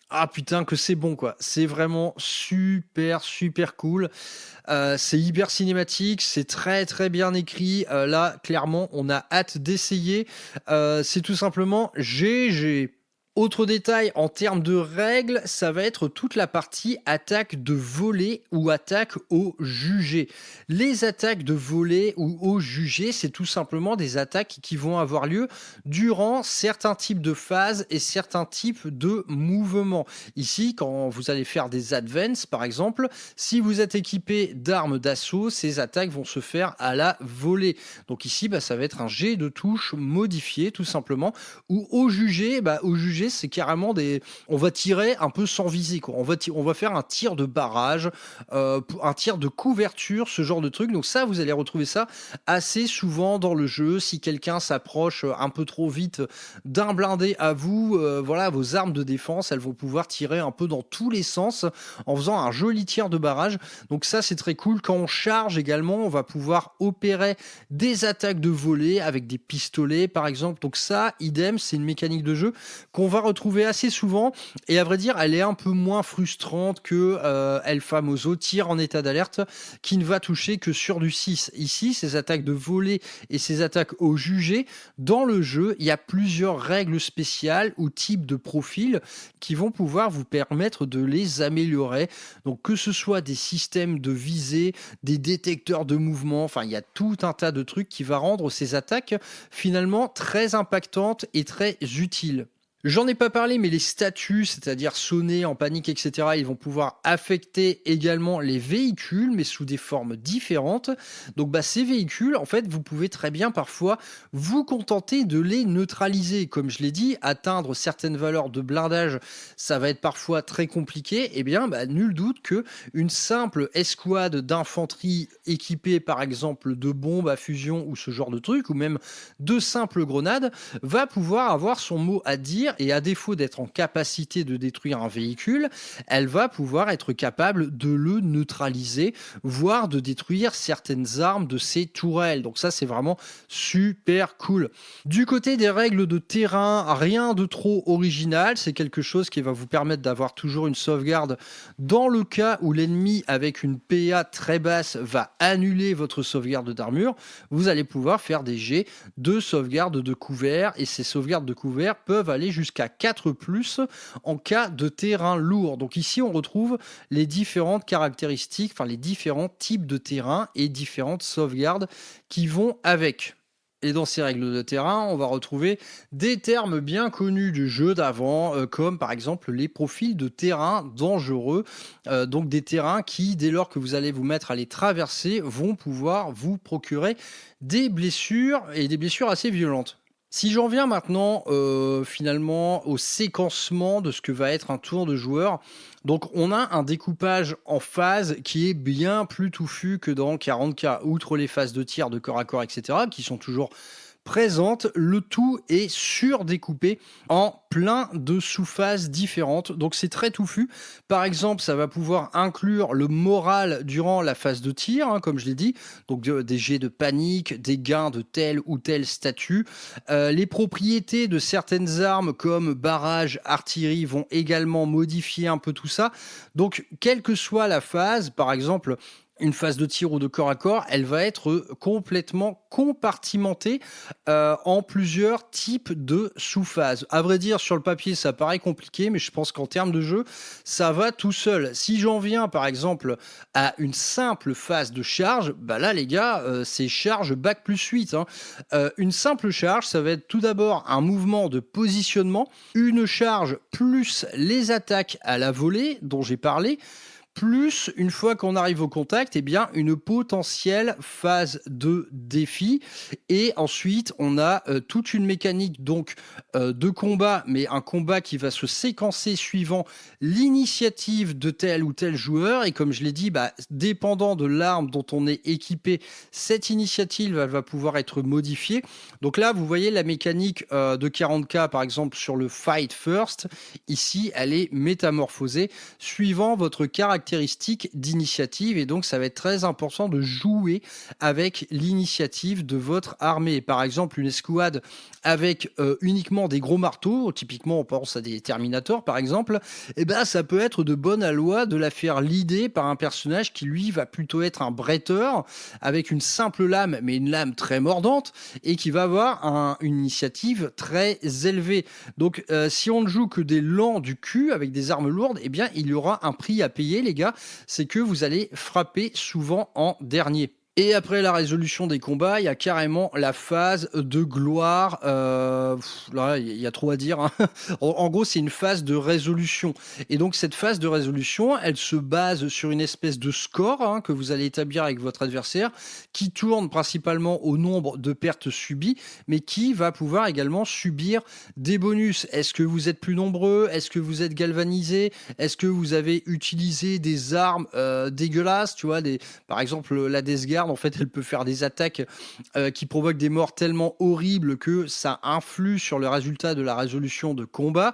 ah putain que c'est bon quoi. C'est vraiment super super cool. C'est hyper cinématique, c'est très très bien écrit. Là, clairement, on a hâte d'essayer. C'est tout simplement GG. Autre détail, en termes de règles, ça va être toute la partie attaque de volée ou attaque au jugé. Les attaques de volée ou au jugé, c'est tout simplement des attaques qui vont avoir lieu durant certains types de phases et certains types de mouvements. Ici, quand vous allez faire des advances, par exemple, si vous êtes équipé d'armes d'assaut, ces attaques vont se faire à la volée. Donc ici, ça va être un jet de touche modifié, tout simplement. Ou au jugé, c'est carrément on va tirer un peu sans viser, quoi. On va faire un tir de barrage, un tir de couverture, ce genre de truc. Donc ça, vous allez retrouver ça assez souvent dans le jeu. Si quelqu'un s'approche un peu trop vite d'un blindé à vous, voilà, vos armes de défense, elles vont pouvoir tirer un peu dans tous les sens en faisant un joli tir de barrage. Donc ça, c'est très cool. Quand on charge également, on va pouvoir opérer des attaques de volée avec des pistolets, par exemple. Donc ça, idem, c'est une mécanique de jeu qu'on va retrouver assez souvent, et à vrai dire elle est un peu moins frustrante que El Famoso, tir en état d'alerte, qui ne va toucher que sur du 6. Ici, ces attaques de volée et ces attaques au jugé, dans le jeu, il y a plusieurs règles spéciales ou types de profils qui vont pouvoir vous permettre de les améliorer. Donc que ce soit des systèmes de visée, des détecteurs de mouvement, enfin il y a tout un tas de trucs qui va rendre ces attaques finalement très impactantes et très utiles. J'en ai pas parlé, mais les statuts, c'est-à-dire sonner en panique, etc., ils vont pouvoir affecter également les véhicules, mais sous des formes différentes. Donc ces véhicules, en fait, vous pouvez très bien parfois vous contenter de les neutraliser. Comme je l'ai dit, atteindre certaines valeurs de blindage, ça va être parfois très compliqué. Eh bien, nul doute que une simple escouade d'infanterie équipée, par exemple, de bombes à fusion ou ce genre de truc, ou même de simples grenades, va pouvoir avoir son mot à dire. Et à défaut d'être en capacité de détruire un véhicule, elle va pouvoir être capable de le neutraliser, voire de détruire certaines armes de ses tourelles. Donc ça, c'est vraiment super cool. Du côté des règles de terrain, rien de trop original. C'est quelque chose qui va vous permettre d'avoir toujours une sauvegarde dans le cas où l'ennemi avec une PA très basse va annuler votre sauvegarde d'armure. Vous allez pouvoir faire des jets de sauvegarde de couvert, et ces sauvegardes de couvert peuvent aller jusqu'à 4+ en cas de terrain lourd. Donc ici, on retrouve les différentes caractéristiques, enfin les différents types de terrain et différentes sauvegardes qui vont avec. Et dans ces règles de terrain, on va retrouver des termes bien connus du jeu d'avant, comme par exemple les profils de terrain dangereux. Donc des terrains qui, dès lors que vous allez vous mettre à les traverser, vont pouvoir vous procurer des blessures, et des blessures assez violentes. Si j'en viens maintenant finalement au séquencement de ce que va être un tour de joueur, donc on a un découpage en phases qui est bien plus touffu que dans 40K, outre les phases de tir de corps à corps, etc., qui sont toujours présente, le tout est surdécoupé en plein de sous-phases différentes, donc c'est très touffu. Par exemple, ça va pouvoir inclure le moral durant la phase de tir, comme je l'ai dit, donc des jets de panique, des gains de tel ou tel statut. Les propriétés de certaines armes comme barrage, artillerie vont également modifier un peu tout ça. Donc quelle que soit la phase, par exemple une phase de tir ou de corps à corps, elle va être complètement compartimentée en plusieurs types de sous-phases. À vrai dire, sur le papier, ça paraît compliqué, mais je pense qu'en termes de jeu, ça va tout seul. Si j'en viens, par exemple, à une simple phase de charge, là, les gars, c'est charge bac plus 8. Une simple charge, ça va être tout d'abord un mouvement de positionnement, une charge plus les attaques à la volée, dont j'ai parlé, plus, une fois qu'on arrive au contact, une potentielle phase de défi. Et ensuite, on a toute une mécanique de combat, mais un combat qui va se séquencer suivant l'initiative de tel ou tel joueur. Et comme je l'ai dit, dépendant de l'arme dont on est équipé, cette initiative elle va pouvoir être modifiée. Donc là, vous voyez la mécanique de 40K, par exemple, sur le Fight First. Ici, elle est métamorphosée suivant votre caractère caractéristique d'initiative et donc ça va être très important de jouer avec l'initiative de votre armée. Par exemple, une escouade avec uniquement des gros marteaux, typiquement on pense à des Terminators par exemple, et ben ça peut être de bonne loi de la faire leader par un personnage qui lui va plutôt être un bretteur avec une simple lame, mais une lame très mordante et qui va avoir une initiative très élevée. Donc si on ne joue que des lents du cul avec des armes lourdes, eh bien il y aura un prix à payer les gars, c'est que vous allez frapper souvent en dernier. Et après la résolution des combats, il y a carrément la phase de gloire. Là, il y a trop à dire, hein. En gros, c'est une phase de résolution. Et donc, cette phase de résolution, elle se base sur une espèce de score hein, que vous allez établir avec votre adversaire, qui tourne principalement au nombre de pertes subies, mais qui va pouvoir également subir des bonus. Est-ce que vous êtes plus nombreux? Est-ce que vous êtes galvanisé? Est-ce que vous avez utilisé des armes dégueulasses? Tu vois, par exemple, la Death Guard, en fait, elle peut faire des attaques qui provoquent des morts tellement horribles que ça influe sur le résultat de la résolution de combat.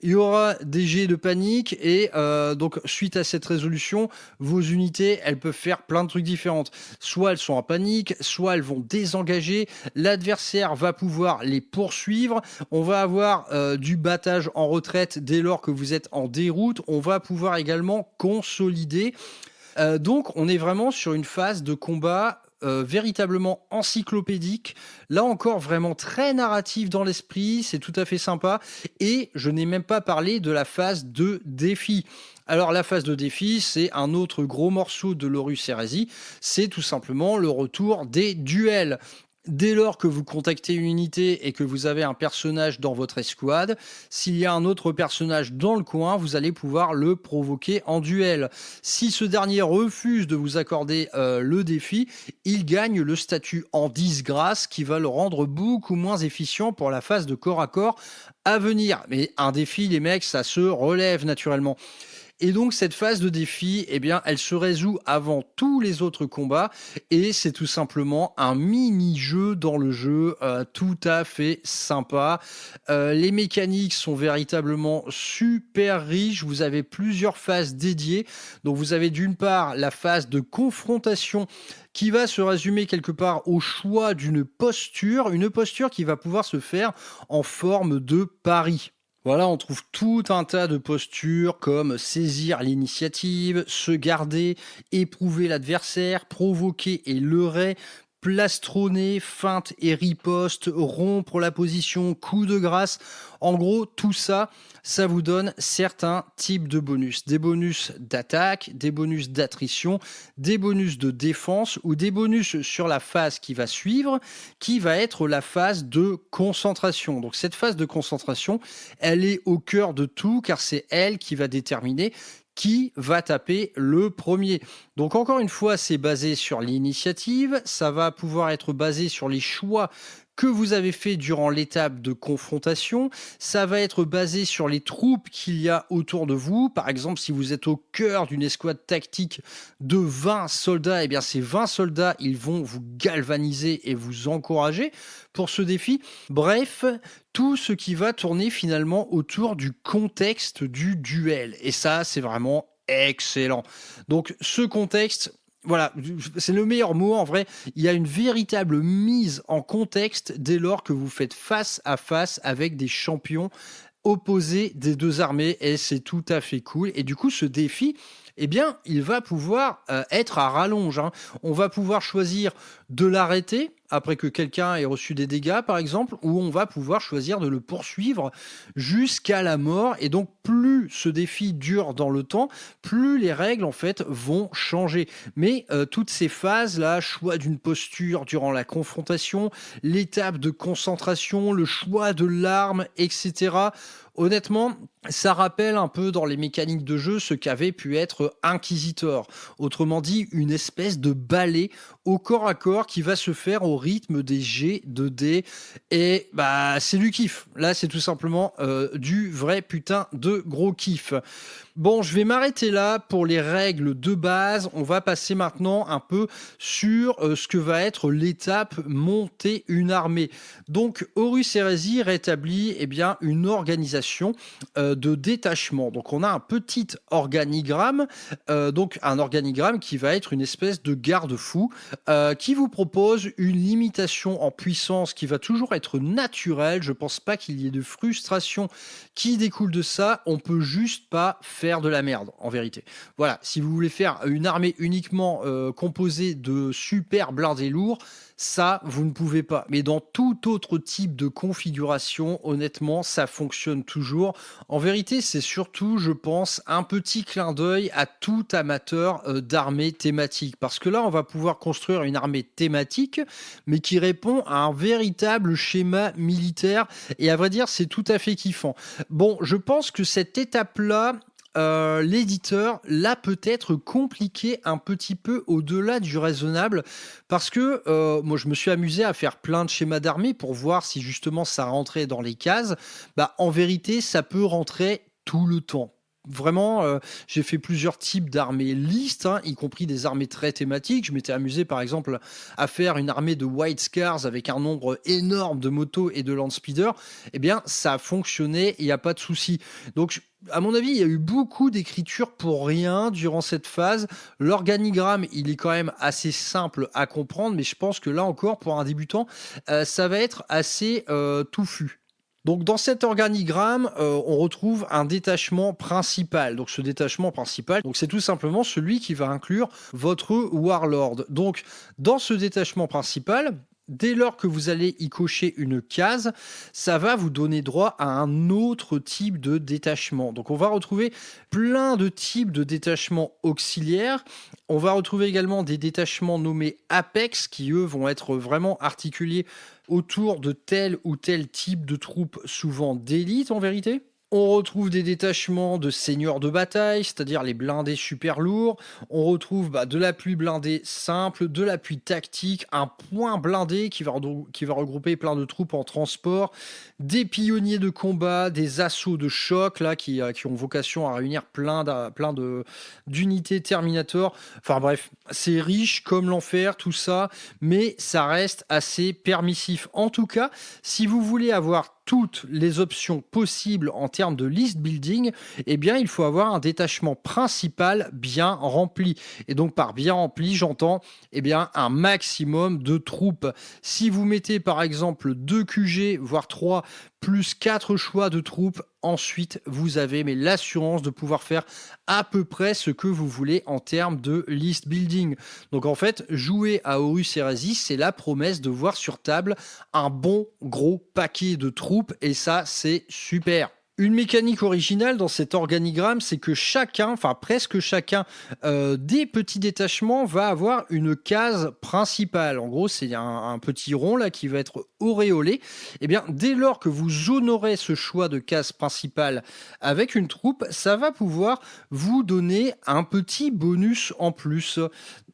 Il y aura des jets de panique et donc suite à cette résolution, vos unités, elles peuvent faire plein de trucs différents. Soit elles sont en panique, soit elles vont désengager. L'adversaire va pouvoir les poursuivre. On va avoir du battage en retraite dès lors que vous êtes en déroute. On va pouvoir également consolider. Donc, on est vraiment sur une phase de combat véritablement encyclopédique. Là encore, vraiment très narratif dans l'esprit. C'est tout à fait sympa. Et je n'ai même pas parlé de la phase de défi. Alors, la phase de défi, c'est un autre gros morceau de l'Horus Heresy. C'est tout simplement le retour des duels. Dès lors que vous contactez une unité et que vous avez un personnage dans votre escouade, s'il y a un autre personnage dans le coin, vous allez pouvoir le provoquer en duel. Si ce dernier refuse de vous accorder le défi, il gagne le statut en disgrâce qui va le rendre beaucoup moins efficient pour la phase de corps à corps à venir. Mais un défi, les mecs, ça se relève naturellement. Et donc cette phase de défi, eh bien, elle se résout avant tous les autres combats et c'est tout simplement un mini-jeu dans le jeu tout à fait sympa. Les mécaniques sont véritablement super riches. Vous avez plusieurs phases dédiées. Donc vous avez d'une part la phase de confrontation qui va se résumer quelque part au choix d'une posture, une posture qui va pouvoir se faire en forme de pari. Voilà, on trouve tout un tas de postures comme saisir l'initiative, se garder, éprouver l'adversaire, provoquer et leurrer, plastronner, feinte et riposte, rompre la position, coup de grâce. En gros, tout ça, ça vous donne certains types de bonus. Des bonus d'attaque, des bonus d'attrition, des bonus de défense ou des bonus sur la phase qui va suivre, qui va être la phase de concentration. Donc cette phase de concentration, elle est au cœur de tout car c'est elle qui va déterminer qui va taper le premier. Donc encore une fois, c'est basé sur l'initiative, ça va pouvoir être basé sur les choix que vous avez fait durant l'étape de confrontation. Ça va être basé sur les troupes qu'il y a autour de vous. Par exemple, si vous êtes au cœur d'une escouade tactique de 20 soldats, eh bien ces 20 soldats, ils vont vous galvaniser et vous encourager pour ce défi. Bref, tout ce qui va tourner finalement autour du contexte du duel. Et ça, c'est vraiment excellent. Donc ce contexte, voilà, c'est le meilleur mot en vrai. Il y a une véritable mise en contexte dès lors que vous faites face à face avec des champions opposés des deux armées et c'est tout à fait cool. Et du coup, ce défi, eh bien, il va pouvoir être à rallonge, hein. On va pouvoir choisir de l'arrêter après que quelqu'un ait reçu des dégâts, par exemple, ou on va pouvoir choisir de le poursuivre jusqu'à la mort. Et donc, plus ce défi dure dans le temps, plus les règles, en fait, vont changer. Mais toutes ces phases-là, choix d'une posture durant la confrontation, l'étape de concentration, le choix de l'arme, etc., honnêtement, ça rappelle un peu dans les mécaniques de jeu ce qu'avait pu être Inquisitor. Autrement dit, une espèce de balai au corps à corps qui va se faire au rythme des jets de dés. Et bah, c'est du kiff. Là, c'est tout simplement du vrai putain de gros kiff. Bon, je vais m'arrêter là pour les règles de base. On va passer maintenant un peu sur ce que va être l'étape monter une armée. Donc, Horus Heresy rétablit une organisation de détachement. Donc, on a un petit organigramme, donc un organigramme qui va être une espèce de garde-fou qui vous propose une limitation en puissance qui va toujours être naturelle. Je pense pas qu'il y ait de frustration qui découle de ça. On peut juste pas faire de la merde, en vérité. Voilà, si vous voulez faire une armée uniquement composée de super blindés lourds, ça, vous ne pouvez pas. Mais dans tout autre type de configuration, honnêtement, ça fonctionne toujours. En vérité, c'est surtout, je pense, un petit clin d'œil à tout amateur d'armée thématique. Parce que là, on va pouvoir construire une armée thématique, mais qui répond à un véritable schéma militaire. Et à vrai dire, c'est tout à fait kiffant. Bon, je pense que cette étape-là, l'éditeur l'a peut-être compliqué un petit peu au-delà du raisonnable parce que moi je me suis amusé à faire plein de schémas d'armée pour voir si justement ça rentrait dans les cases. En vérité ça peut rentrer tout le temps. Vraiment, j'ai fait plusieurs types d'armées listes, y compris des armées très thématiques. Je m'étais amusé, par exemple, à faire une armée de White Scars avec un nombre énorme de motos et de landspeeders. Eh bien, ça a fonctionné, il n'y a pas de souci. Donc, à mon avis, il y a eu beaucoup d'écriture pour rien durant cette phase. L'organigramme, il est quand même assez simple à comprendre, mais je pense que là encore, pour un débutant, ça va être assez touffu. Donc dans cet organigramme, on retrouve un détachement principal. Donc ce détachement principal, c'est tout simplement celui qui va inclure votre warlord. Donc dans ce détachement principal, dès lors que vous allez y cocher une case, ça va vous donner droit à un autre type de détachement. Donc on va retrouver plein de types de détachements auxiliaires. On va retrouver également des détachements nommés Apex qui eux vont être vraiment articulés autour de tel ou tel type de troupes, souvent d'élite en vérité. On retrouve des détachements de seigneurs de bataille, c'est-à-dire les blindés super lourds. On retrouve de l'appui blindé simple, de l'appui tactique, un point blindé qui va regrouper plein de troupes en transport, des pionniers de combat, des assauts de choc là, qui ont vocation à réunir plein d'unités Terminator. Enfin bref, c'est riche comme l'enfer tout ça, mais ça reste assez permissif. En tout cas, si vous voulez avoir toutes les options possibles en termes de list building, eh bien, il faut avoir un détachement principal bien rempli. Et donc, par bien rempli, j'entends un maximum de troupes. Si vous mettez, par exemple, 2 QG, voire 3, plus 4 choix de troupes, ensuite, vous avez l'assurance de pouvoir faire à peu près ce que vous voulez en termes de list building. Donc, en fait, jouer à Horus Heresy, c'est la promesse de voir sur table un bon gros paquet de troupes et ça, c'est super. Une mécanique originale dans cet organigramme, c'est que presque chacun des petits détachements va avoir une case principale. En gros, c'est un petit rond là qui va être auréolé. Et bien, dès lors que vous honorez ce choix de case principale avec une troupe, ça va pouvoir vous donner un petit bonus en plus.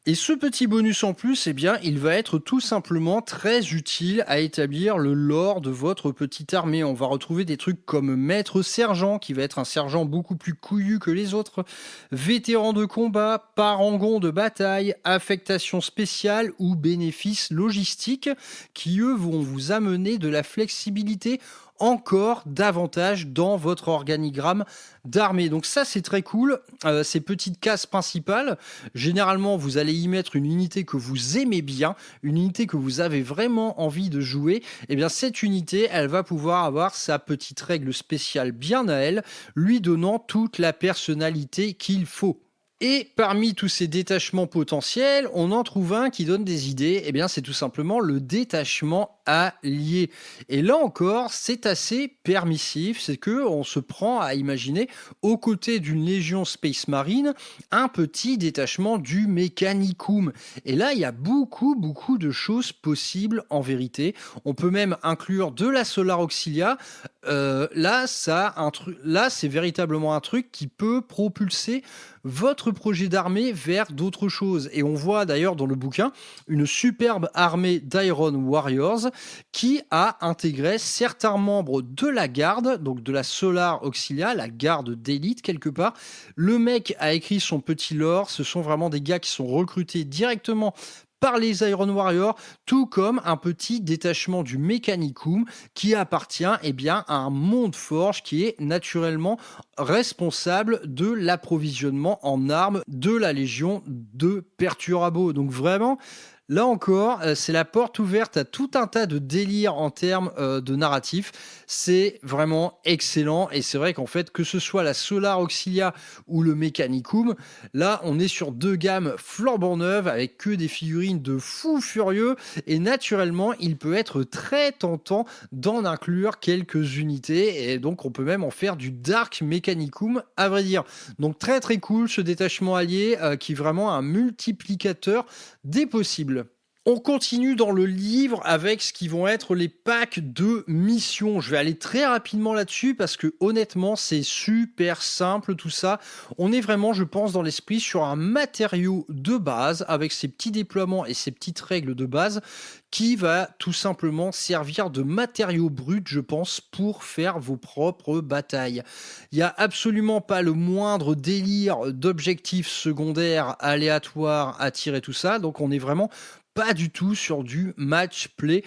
Et ce petit bonus en plus, il va être tout simplement très utile à établir le lore de votre petite armée. On va retrouver des trucs comme maître sergent, qui va être un sergent beaucoup plus couillu que les autres, vétéran de combat, parangon de bataille, affectation spéciale ou bénéfices logistiques, qui eux vont vous amener de la flexibilité encore davantage dans votre organigramme d'armée. Donc ça, c'est très cool. Ces petites cases principales, généralement, vous allez y mettre une unité que vous aimez bien, une unité que vous avez vraiment envie de jouer. Et bien, cette unité, elle va pouvoir avoir sa petite règle spéciale bien à elle, lui donnant toute la personnalité qu'il faut. Et parmi tous ces détachements potentiels, on en trouve un qui donne des idées. C'est tout simplement le détachement allié. Et là encore, c'est assez permissif. C'est que on se prend à imaginer, aux côtés d'une légion Space Marine, un petit détachement du Mechanicum. Et là, il y a beaucoup de choses possibles en vérité. On peut même inclure de la Solar Auxilia. Là, c'est véritablement un truc qui peut propulser votre projet d'armée vers d'autres choses. Et on voit d'ailleurs dans le bouquin une superbe armée d'Iron Warriors qui a intégré certains membres de la garde, donc de la Solar Auxilia, la garde d'élite quelque part. Le mec a écrit son petit lore, ce sont vraiment des gars qui sont recrutés directement par les Iron Warriors, tout comme un petit détachement du Mechanicum qui appartient à un monde forge qui est naturellement responsable de l'approvisionnement en armes de la Légion de Perturabo. Donc vraiment, là encore, c'est la porte ouverte à tout un tas de délires en termes de narratif. C'est vraiment excellent. Et c'est vrai qu'en fait, que ce soit la Solar Auxilia ou le Mechanicum, là, on est sur deux gammes flambant neuves avec que des figurines de fous furieux. Et naturellement, il peut être très tentant d'en inclure quelques unités. Et donc, on peut même en faire du Dark Mechanicum, à vrai dire. Donc, très très cool ce détachement allié qui est vraiment un multiplicateur des possibles. On continue dans le livre avec ce qui vont être les packs de missions. Je vais aller très rapidement là-dessus parce que honnêtement, c'est super simple tout ça. On est vraiment, je pense, dans l'esprit sur un matériau de base avec ses petits déploiements et ses petites règles de base qui va tout simplement servir de matériau brut, je pense, pour faire vos propres batailles. Il n'y a absolument pas le moindre délire d'objectifs secondaires aléatoires à tirer tout ça. Donc on est vraiment pas du tout sur du match play.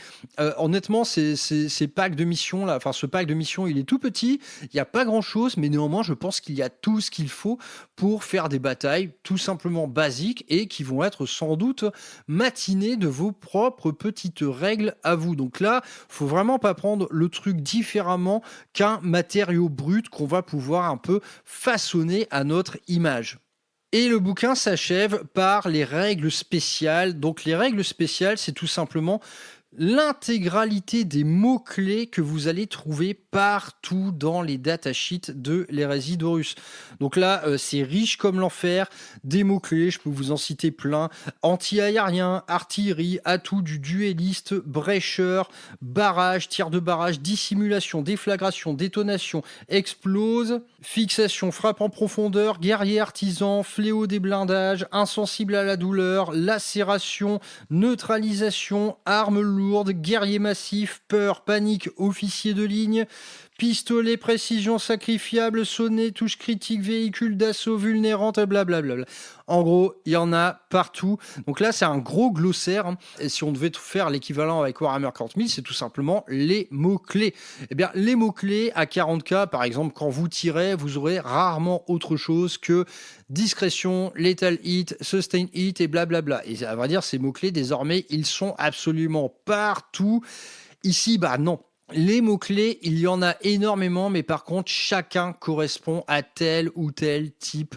Honnêtement, ces packs de missions là, enfin ce pack de missions, il est tout petit, il n'y a pas grand chose, mais néanmoins je pense qu'il y a tout ce qu'il faut pour faire des batailles tout simplement basiques et qui vont être sans doute matinées de vos propres petites règles à vous. Donc là, faut vraiment pas prendre le truc différemment qu'un matériau brut qu'on va pouvoir un peu façonner à notre image. Et le bouquin s'achève par les règles spéciales. Donc les règles spéciales, c'est tout simplement l'intégralité des mots-clés que vous allez trouver partout dans les datasheets de l'hérésie d'Horus. Donc là, c'est riche comme l'enfer, des mots-clés, je peux vous en citer plein, anti-aérien, artillerie, atout du duelliste, brécheur, barrage, tir de barrage, dissimulation, déflagration, détonation, explose, fixation, frappe en profondeur, guerrier artisan, fléau des blindages, insensible à la douleur, lacération, neutralisation, arme lourde, guerrier massif, peur, panique, officier de ligne, pistolet, précision sacrifiable, sonnet, touche critique, véhicule d'assaut vulnérante, blablabla. En gros, il y en a partout. Donc là, c'est un gros glossaire. Hein. Et si on devait faire l'équivalent avec Warhammer 40 000, c'est tout simplement les mots-clés. Eh bien, les mots-clés à 40K, par exemple, quand vous tirez, vous aurez rarement autre chose que discrétion, lethal hit, sustain hit et blablabla. Et à vrai dire, ces mots-clés, désormais, ils sont absolument partout. Ici, bah non. Les mots-clés, il y en a énormément, mais par contre, chacun correspond à tel ou tel type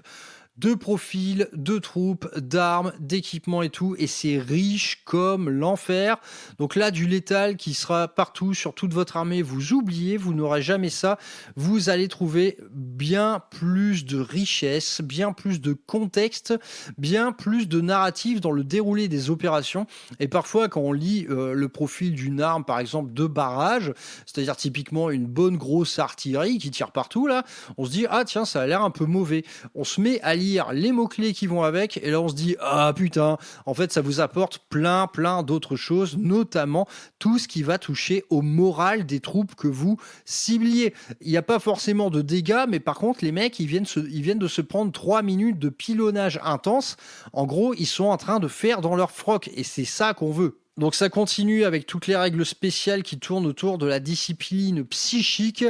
de profil, de troupes, d'armes, d'équipements et tout, et c'est riche comme l'enfer. Donc là, du létal qui sera partout sur toute votre armée, vous oubliez, vous n'aurez jamais ça. Vous allez trouver bien plus de richesse, bien plus de contexte, bien plus de narratif dans le déroulé des opérations. Et parfois, quand on lit le profil d'une arme, par exemple de barrage, c'est-à-dire typiquement une bonne grosse artillerie qui tire partout, là, on se dit, ah tiens, ça a l'air un peu mauvais. On se met à lire les mots-clés qui vont avec, et là on se dit, ah putain, en fait ça vous apporte plein d'autres choses, notamment tout ce qui va toucher au moral des troupes que vous cibliez. Il n'y a pas forcément de dégâts, mais par contre les mecs ils viennent de se prendre 3 minutes de pilonnage intense. En gros, ils sont en train de faire dans leur froc, et c'est ça qu'on veut. Donc ça continue avec toutes les règles spéciales qui tournent autour de la discipline psychique,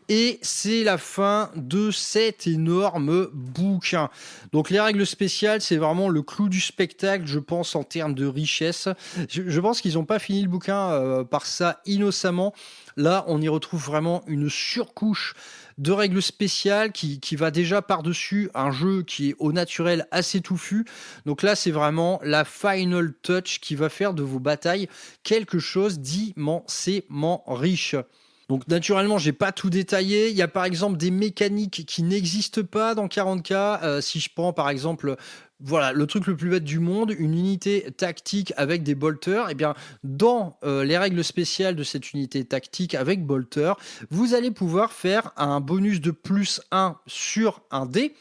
et c'est la fin de cet énorme bouquin. Donc les règles spéciales, c'est vraiment le clou du spectacle, je pense, en termes de richesse. Je pense qu'ils n'ont pas fini le bouquin par ça innocemment. Là, on y retrouve vraiment une surcouche de règles spéciales qui va déjà par-dessus un jeu qui est au naturel assez touffu. Donc là, c'est vraiment la final touch qui va faire de vos batailles quelque chose d'immensément riche. Donc naturellement, j'ai pas tout détaillé. Il y a par exemple des mécaniques qui n'existent pas dans 40K. Si je prends par exemple, voilà, le truc le plus bête du monde, une unité tactique avec des bolters, et bien dans les règles spéciales de cette unité tactique avec bolters, vous allez pouvoir faire un bonus de +1 sur un dé.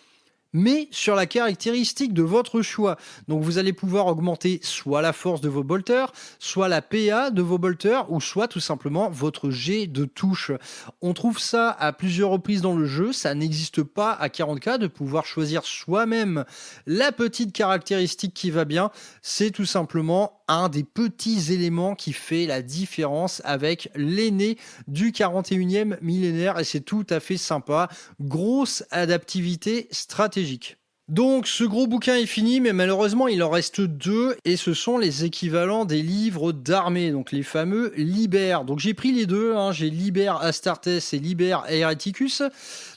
mais sur la caractéristique de votre choix. Donc vous allez pouvoir augmenter soit la force de vos bolters, soit la PA de vos bolters, ou soit tout simplement votre jet de touche. On trouve ça à plusieurs reprises dans le jeu, ça n'existe pas à 40K de pouvoir choisir soi-même la petite caractéristique qui va bien. C'est tout simplement un des petits éléments qui fait la différence avec l'aîné du 41e millénaire, et c'est tout à fait sympa. Grosse adaptivité stratégique. Donc ce gros bouquin est fini, mais malheureusement il en reste 2, et ce sont les équivalents des livres d'armée, donc les fameux Liber. Donc j'ai pris les deux, j'ai Liber Astartes et Liber Aereticus,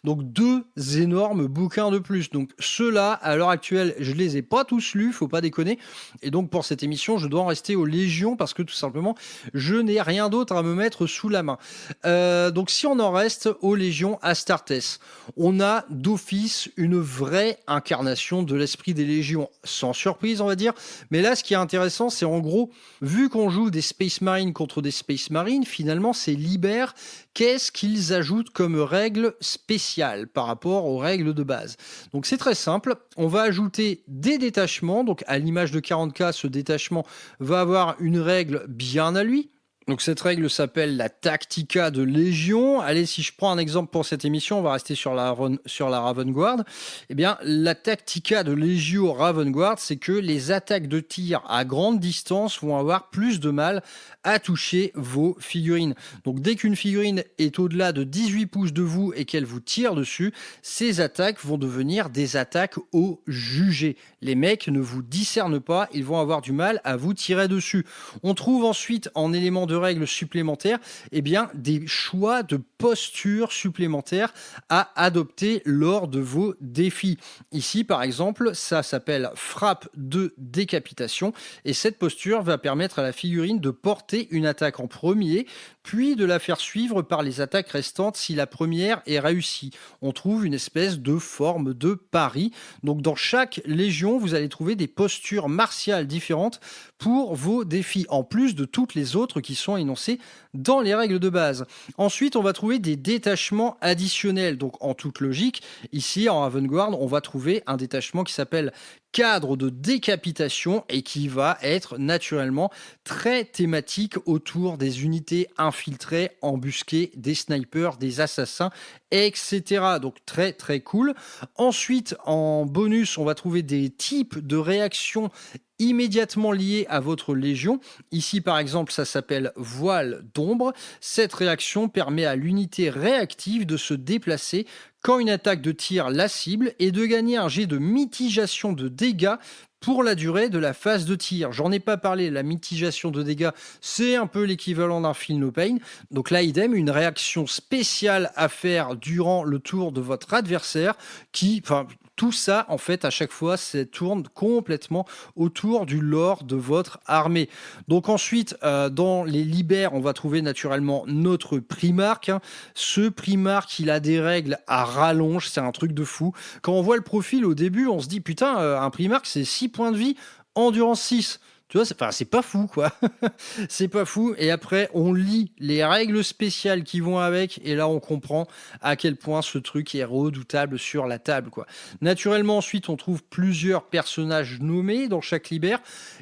donc 2 énormes bouquins de plus. Donc ceux-là, à l'heure actuelle, je les ai pas tous lus, faut pas déconner, et donc pour cette émission je dois en rester aux Légions parce que tout simplement je n'ai rien d'autre à me mettre sous la main. Donc si on en reste aux Légions Astartes, on a d'office une vraie incarnation de l'esprit des Légions, sans surprise on va dire, mais là ce qui est intéressant c'est en gros, vu qu'on joue des Space Marines contre des Space Marines, finalement c'est Liber, qu'est-ce qu'ils ajoutent comme règles spéciales par rapport aux règles de base. Donc c'est très simple, on va ajouter des détachements, donc à l'image de 40K, ce détachement va avoir une règle bien à lui. Donc cette règle s'appelle la Tactica de Légion. Allez, si je prends un exemple pour cette émission, on va rester sur la Raven Guard. Eh bien, la Tactica de Legio Raven Guard, c'est que les attaques de tir à grande distance vont avoir plus de mal à toucher vos figurines. Donc dès qu'une figurine est au-delà de 18 pouces de vous et qu'elle vous tire dessus, ces attaques vont devenir des attaques au jugé. Les mecs ne vous discernent pas, ils vont avoir du mal à vous tirer dessus. On trouve ensuite en élément de règles supplémentaires, eh bien, des choix de posture supplémentaires à adopter lors de vos défis. Ici, par exemple, ça s'appelle frappe de décapitation, et cette posture va permettre à la figurine de porter une attaque en premier, puis de la faire suivre par les attaques restantes si la première est réussie. On trouve une espèce de forme de pari. Donc dans chaque légion, vous allez trouver des postures martiales différentes pour vos défis, en plus de toutes les autres qui sont énoncées dans les règles de base. Ensuite, on va trouver des détachements additionnels. Donc en toute logique, ici en Raven Guard, on va trouver un détachement qui s'appelle cadre de décapitation et qui va être naturellement très thématique autour des unités infiltrées, embusquées, des snipers, des assassins, etc. Donc très très cool. Ensuite, en bonus, on va trouver des types de réactions immédiatement liées à votre légion. Ici, par exemple, ça s'appelle voile d'ombre. Cette réaction permet à l'unité réactive de se déplacer quand une attaque de tir la cible et de gagner un jet de mitigation de dégâts pour la durée de la phase de tir. J'en ai pas parlé, la mitigation de dégâts, c'est un peu l'équivalent d'un Feel No Pain. Donc là, idem, une réaction spéciale à faire durant le tour de votre adversaire qui, tout ça, en fait, à chaque fois, ça tourne complètement autour du lore de votre armée. Donc ensuite, dans les Libères, on va trouver naturellement notre Primarque. Ce Primarque, il a des règles à rallonge, c'est un truc de fou. Quand on voit le profil au début, on se dit, putain, un Primarque, c'est 6 points de vie, endurance 6. Tu vois, c'est pas fou, quoi. C'est pas fou. Et après, on lit les règles spéciales qui vont avec, et là, on comprend à quel point ce truc est redoutable sur la table, quoi. Naturellement, ensuite, on trouve plusieurs personnages nommés dans chaque libère.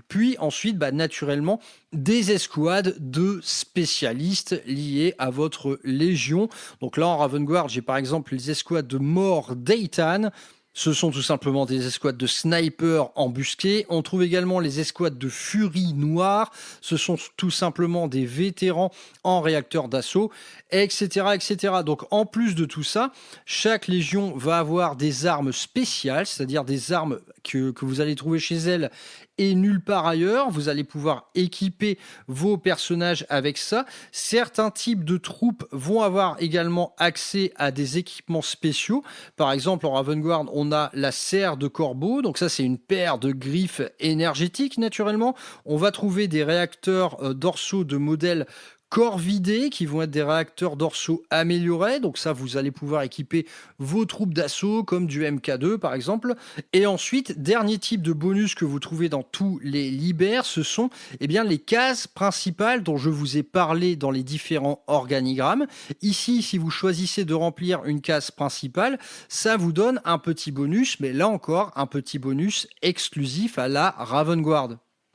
Puis ensuite, naturellement, des escouades de spécialistes liés à votre légion. Donc là, en Raven Guard, j'ai par exemple les escouades de Mort d'Eitan. Ce sont tout simplement des escouades de snipers embusqués. On trouve également les escouades de furie noire. Ce sont tout simplement des vétérans en réacteur d'assaut, etc., etc. Donc en plus de tout ça, chaque légion va avoir des armes spéciales, c'est-à-dire des armes que vous allez trouver chez elle et nulle part ailleurs. Vous allez pouvoir équiper vos personnages avec ça. Certains types de troupes vont avoir également accès à des équipements spéciaux. Par exemple, en Raven Guard, on a la serre de corbeau. Donc ça, c'est une paire de griffes énergétiques, naturellement. On va trouver des réacteurs dorsaux de modèles corps vidés qui vont être des réacteurs dorsaux améliorés. Donc ça, vous allez pouvoir équiper vos troupes d'assaut comme du MK2 par exemple. Et ensuite, dernier type de bonus que vous trouvez dans tous les libères, ce sont les cases principales dont je vous ai parlé dans les différents organigrammes. Ici, si vous choisissez de remplir une case principale, ça vous donne un petit bonus, mais là encore, un petit bonus exclusif à la Ravengard.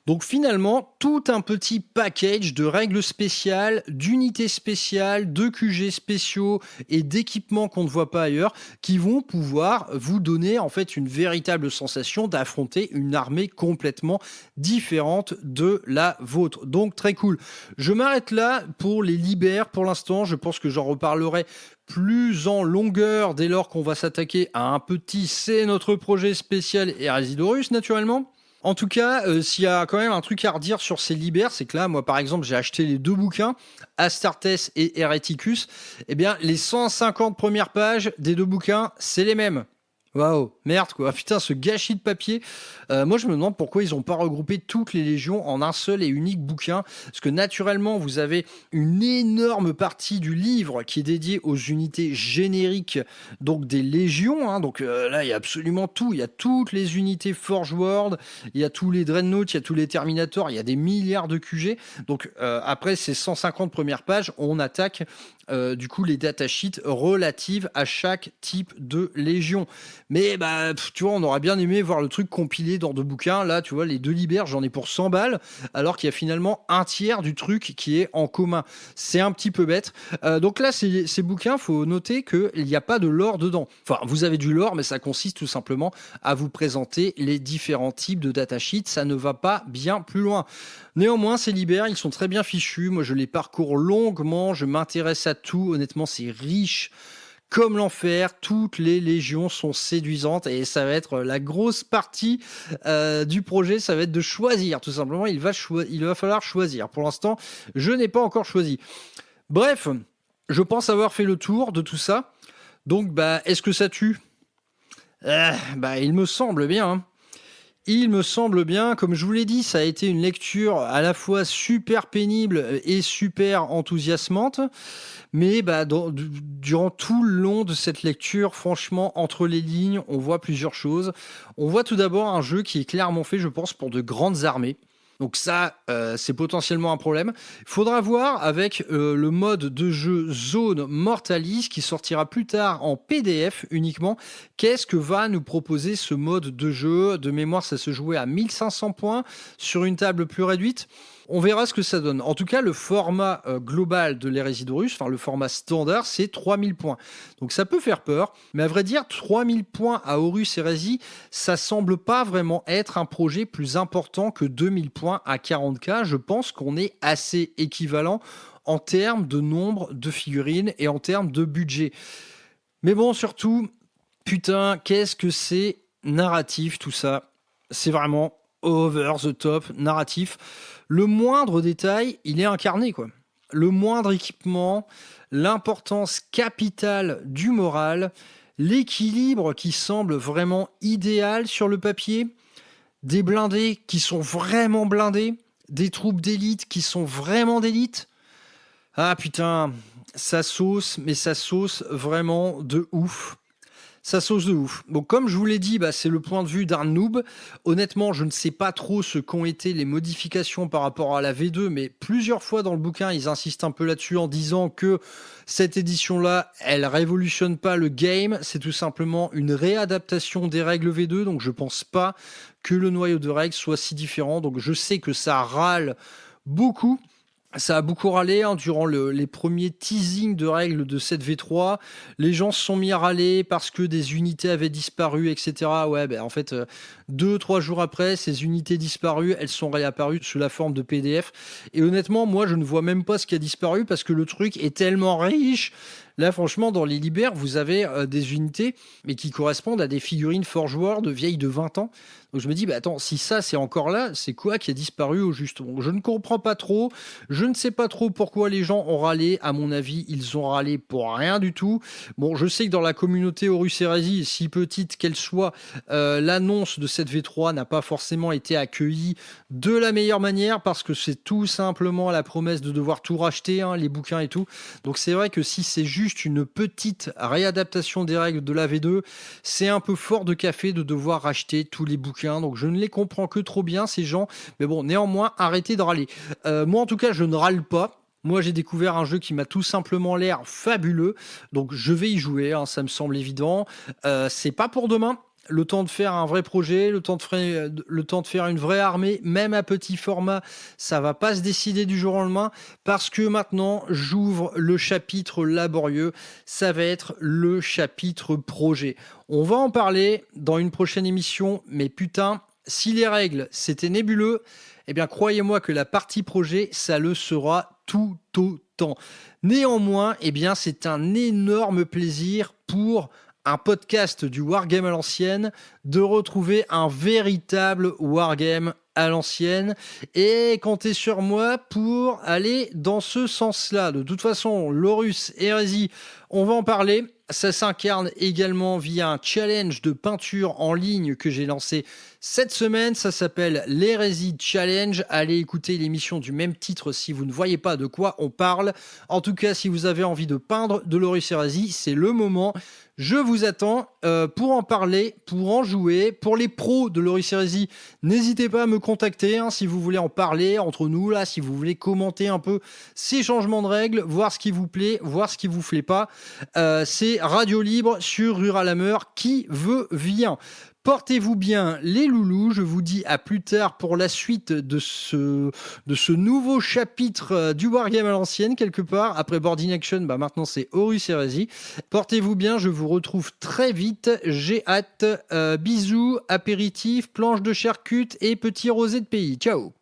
Donc finalement, tout un petit package de règles spéciales, d'unités spéciales, de QG spéciaux et d'équipements qu'on ne voit pas ailleurs qui vont pouvoir vous donner en fait une véritable sensation d'affronter une armée complètement différente de la vôtre. Donc très cool. Je m'arrête là pour les libères pour l'instant. Je pense que j'en reparlerai plus en longueur dès lors qu'on va s'attaquer à un petit C'est notre projet spécial Hérésidorus naturellement. En tout cas, s'il y a quand même un truc à redire sur ces libères, c'est que là, moi par exemple, j'ai acheté les 2 bouquins, Astartes et Hereticus. Les 150 premières pages des 2 bouquins, c'est les mêmes. Waouh, merde quoi, putain ce gâchis de papier. Moi je me demande pourquoi ils n'ont pas regroupé toutes les légions en un seul et unique bouquin, parce que naturellement vous avez une énorme partie du livre qui est dédiée aux unités génériques, donc des légions, donc là il y a absolument tout, il y a toutes les unités Forge World, il y a tous les Dreadnoughts, il y a tous les Terminators, il y a des milliards de QG, donc après ces 150 premières pages, on attaque du coup les datasheets relatives à chaque type de légion. Mais tu vois, on aurait bien aimé voir le truc compilé dans 2 bouquins. Là, tu vois, les 2 libères, j'en ai pour 100 balles, alors qu'il y a finalement un tiers du truc qui est en commun. C'est un petit peu bête. Donc là, ces bouquins, faut noter qu'il n'y a pas de lore dedans. Enfin, vous avez du lore, mais ça consiste tout simplement à vous présenter les différents types de datasheets. Ça ne va pas bien plus loin. Néanmoins, ces libères, ils sont très bien fichus. Moi, je les parcours longuement. Je m'intéresse à tout. Honnêtement, c'est riche comme l'enfer. Toutes les légions sont séduisantes et ça va être la grosse partie du projet. Ça va être de choisir, tout simplement. Il va falloir choisir. Pour l'instant, je n'ai pas encore choisi. Bref, je pense avoir fait le tour de tout ça. Donc, est-ce que ça tue ? Il me semble bien, hein. Il me semble bien, comme je vous l'ai dit, ça a été une lecture à la fois super pénible et super enthousiasmante. Mais durant tout le long de cette lecture, franchement, entre les lignes, on voit plusieurs choses. On voit tout d'abord un jeu qui est clairement fait, je pense, pour de grandes armées. Donc ça, c'est potentiellement un problème. Il faudra voir avec le mode de jeu Zone Mortalis qui sortira plus tard en PDF uniquement. Qu'est-ce que va nous proposer ce mode de jeu ? De mémoire, ça se jouait à 1500 points sur une table plus réduite. On verra ce que ça donne. En tout cas, le format global de l'Hérésidorus, enfin le format standard, c'est 3000 points. Donc ça peut faire peur, mais à vrai dire, 3000 points à Horus Hérésie, ça semble pas vraiment être un projet plus important que 2000 points à 40K. Je pense qu'on est assez équivalent en termes de nombre de figurines et en termes de budget. Mais bon, surtout, putain, qu'est-ce que c'est narratif tout ça ? C'est vraiment over the top narratif. Le moindre détail, il est incarné, quoi. Le moindre équipement, l'importance capitale du moral, l'équilibre qui semble vraiment idéal sur le papier, des blindés qui sont vraiment blindés, des troupes d'élite qui sont vraiment d'élite. Ah putain, ça sauce, mais ça sauce vraiment de ouf. Ça sauce de ouf. Donc comme je vous l'ai dit, c'est le point de vue d'un noob. Honnêtement, je ne sais pas trop ce qu'ont été les modifications par rapport à la V2, mais plusieurs fois dans le bouquin, ils insistent un peu là-dessus en disant que cette édition-là, elle révolutionne pas le game. C'est tout simplement une réadaptation des règles V2, donc je pense pas que le noyau de règles soit si différent. Donc je sais que ça râle beaucoup. Ça a beaucoup râlé durant les premiers teasings de règles de cette V3. Les gens se sont mis à râler parce que des unités avaient disparu, etc. Ouais, en fait, 2-3 jours après, ces unités disparues, elles sont réapparues sous la forme de PDF. Et honnêtement, moi, je ne vois même pas ce qui a disparu parce que le truc est tellement riche. Là, franchement, dans les Libères, vous avez des unités, mais qui correspondent à des figurines Forge World vieilles de 20 ans. Donc je me dis, bah attends, si ça c'est encore là, c'est quoi qui a disparu au juste? Bon, je ne comprends pas trop, je ne sais pas trop pourquoi les gens ont râlé. À mon avis, ils ont râlé pour rien du tout. Bon, je sais que dans la communauté Horus Heresy, si petite qu'elle soit, l'annonce de cette V3 n'a pas forcément été accueillie de la meilleure manière parce que c'est tout simplement la promesse de devoir tout racheter, hein, les bouquins et tout. Donc c'est vrai que si c'est juste une petite réadaptation des règles de la V2, c'est un peu fort de café de devoir racheter tous les bouquins. Donc je ne les comprends que trop bien ces gens. Mais bon, néanmoins, arrêtez de râler. Moi en tout cas, je ne râle pas. Moi, j'ai découvert un jeu qui m'a tout simplement l'air fabuleux. Donc je vais y jouer, hein, ça me semble évident. C'est pas pour demain. Le temps de faire un vrai projet, le temps de faire une vraie armée, même à petit format, ça va pas se décider du jour au lendemain parce que maintenant, j'ouvre le chapitre laborieux. Ça va être le chapitre projet. On va en parler dans une prochaine émission, mais putain, si les règles, c'était nébuleux, eh bien, croyez-moi que la partie projet, ça le sera tout autant. Néanmoins, eh bien, c'est un énorme plaisir pour un podcast du Wargame à l'ancienne, de retrouver un véritable Wargame à l'ancienne et comptez sur moi pour aller dans ce sens-là. De toute façon, l'Horus Heresy, on va en parler. Ça s'incarne également via un challenge de peinture en ligne que j'ai lancé cette semaine. Ça s'appelle l'Heresy Challenge. Allez écouter l'émission du même titre si vous ne voyez pas de quoi on parle. En tout cas, si vous avez envie de peindre de l'Horus Heresy, c'est le moment. Je vous attends pour en parler, pour en jouer. Pour les pros de l'Horus Heresy, n'hésitez pas à me contacter hein, si vous voulez en parler entre nous, là, si vous voulez commenter un peu ces changements de règles, voir ce qui vous plaît, voir ce qui vous plaît pas. C'est Radio Libre sur Rural Hammer, qui veut vient. Portez-vous bien les loulous, je vous dis à plus tard pour la suite de ce nouveau chapitre du Wargame à l'ancienne quelque part. Après Board in Action, bah maintenant c'est Horus Heresy. Portez-vous bien, je vous retrouve très vite, j'ai hâte. Bisous, apéritif, planche de charcutes et petit rosé de pays. Ciao.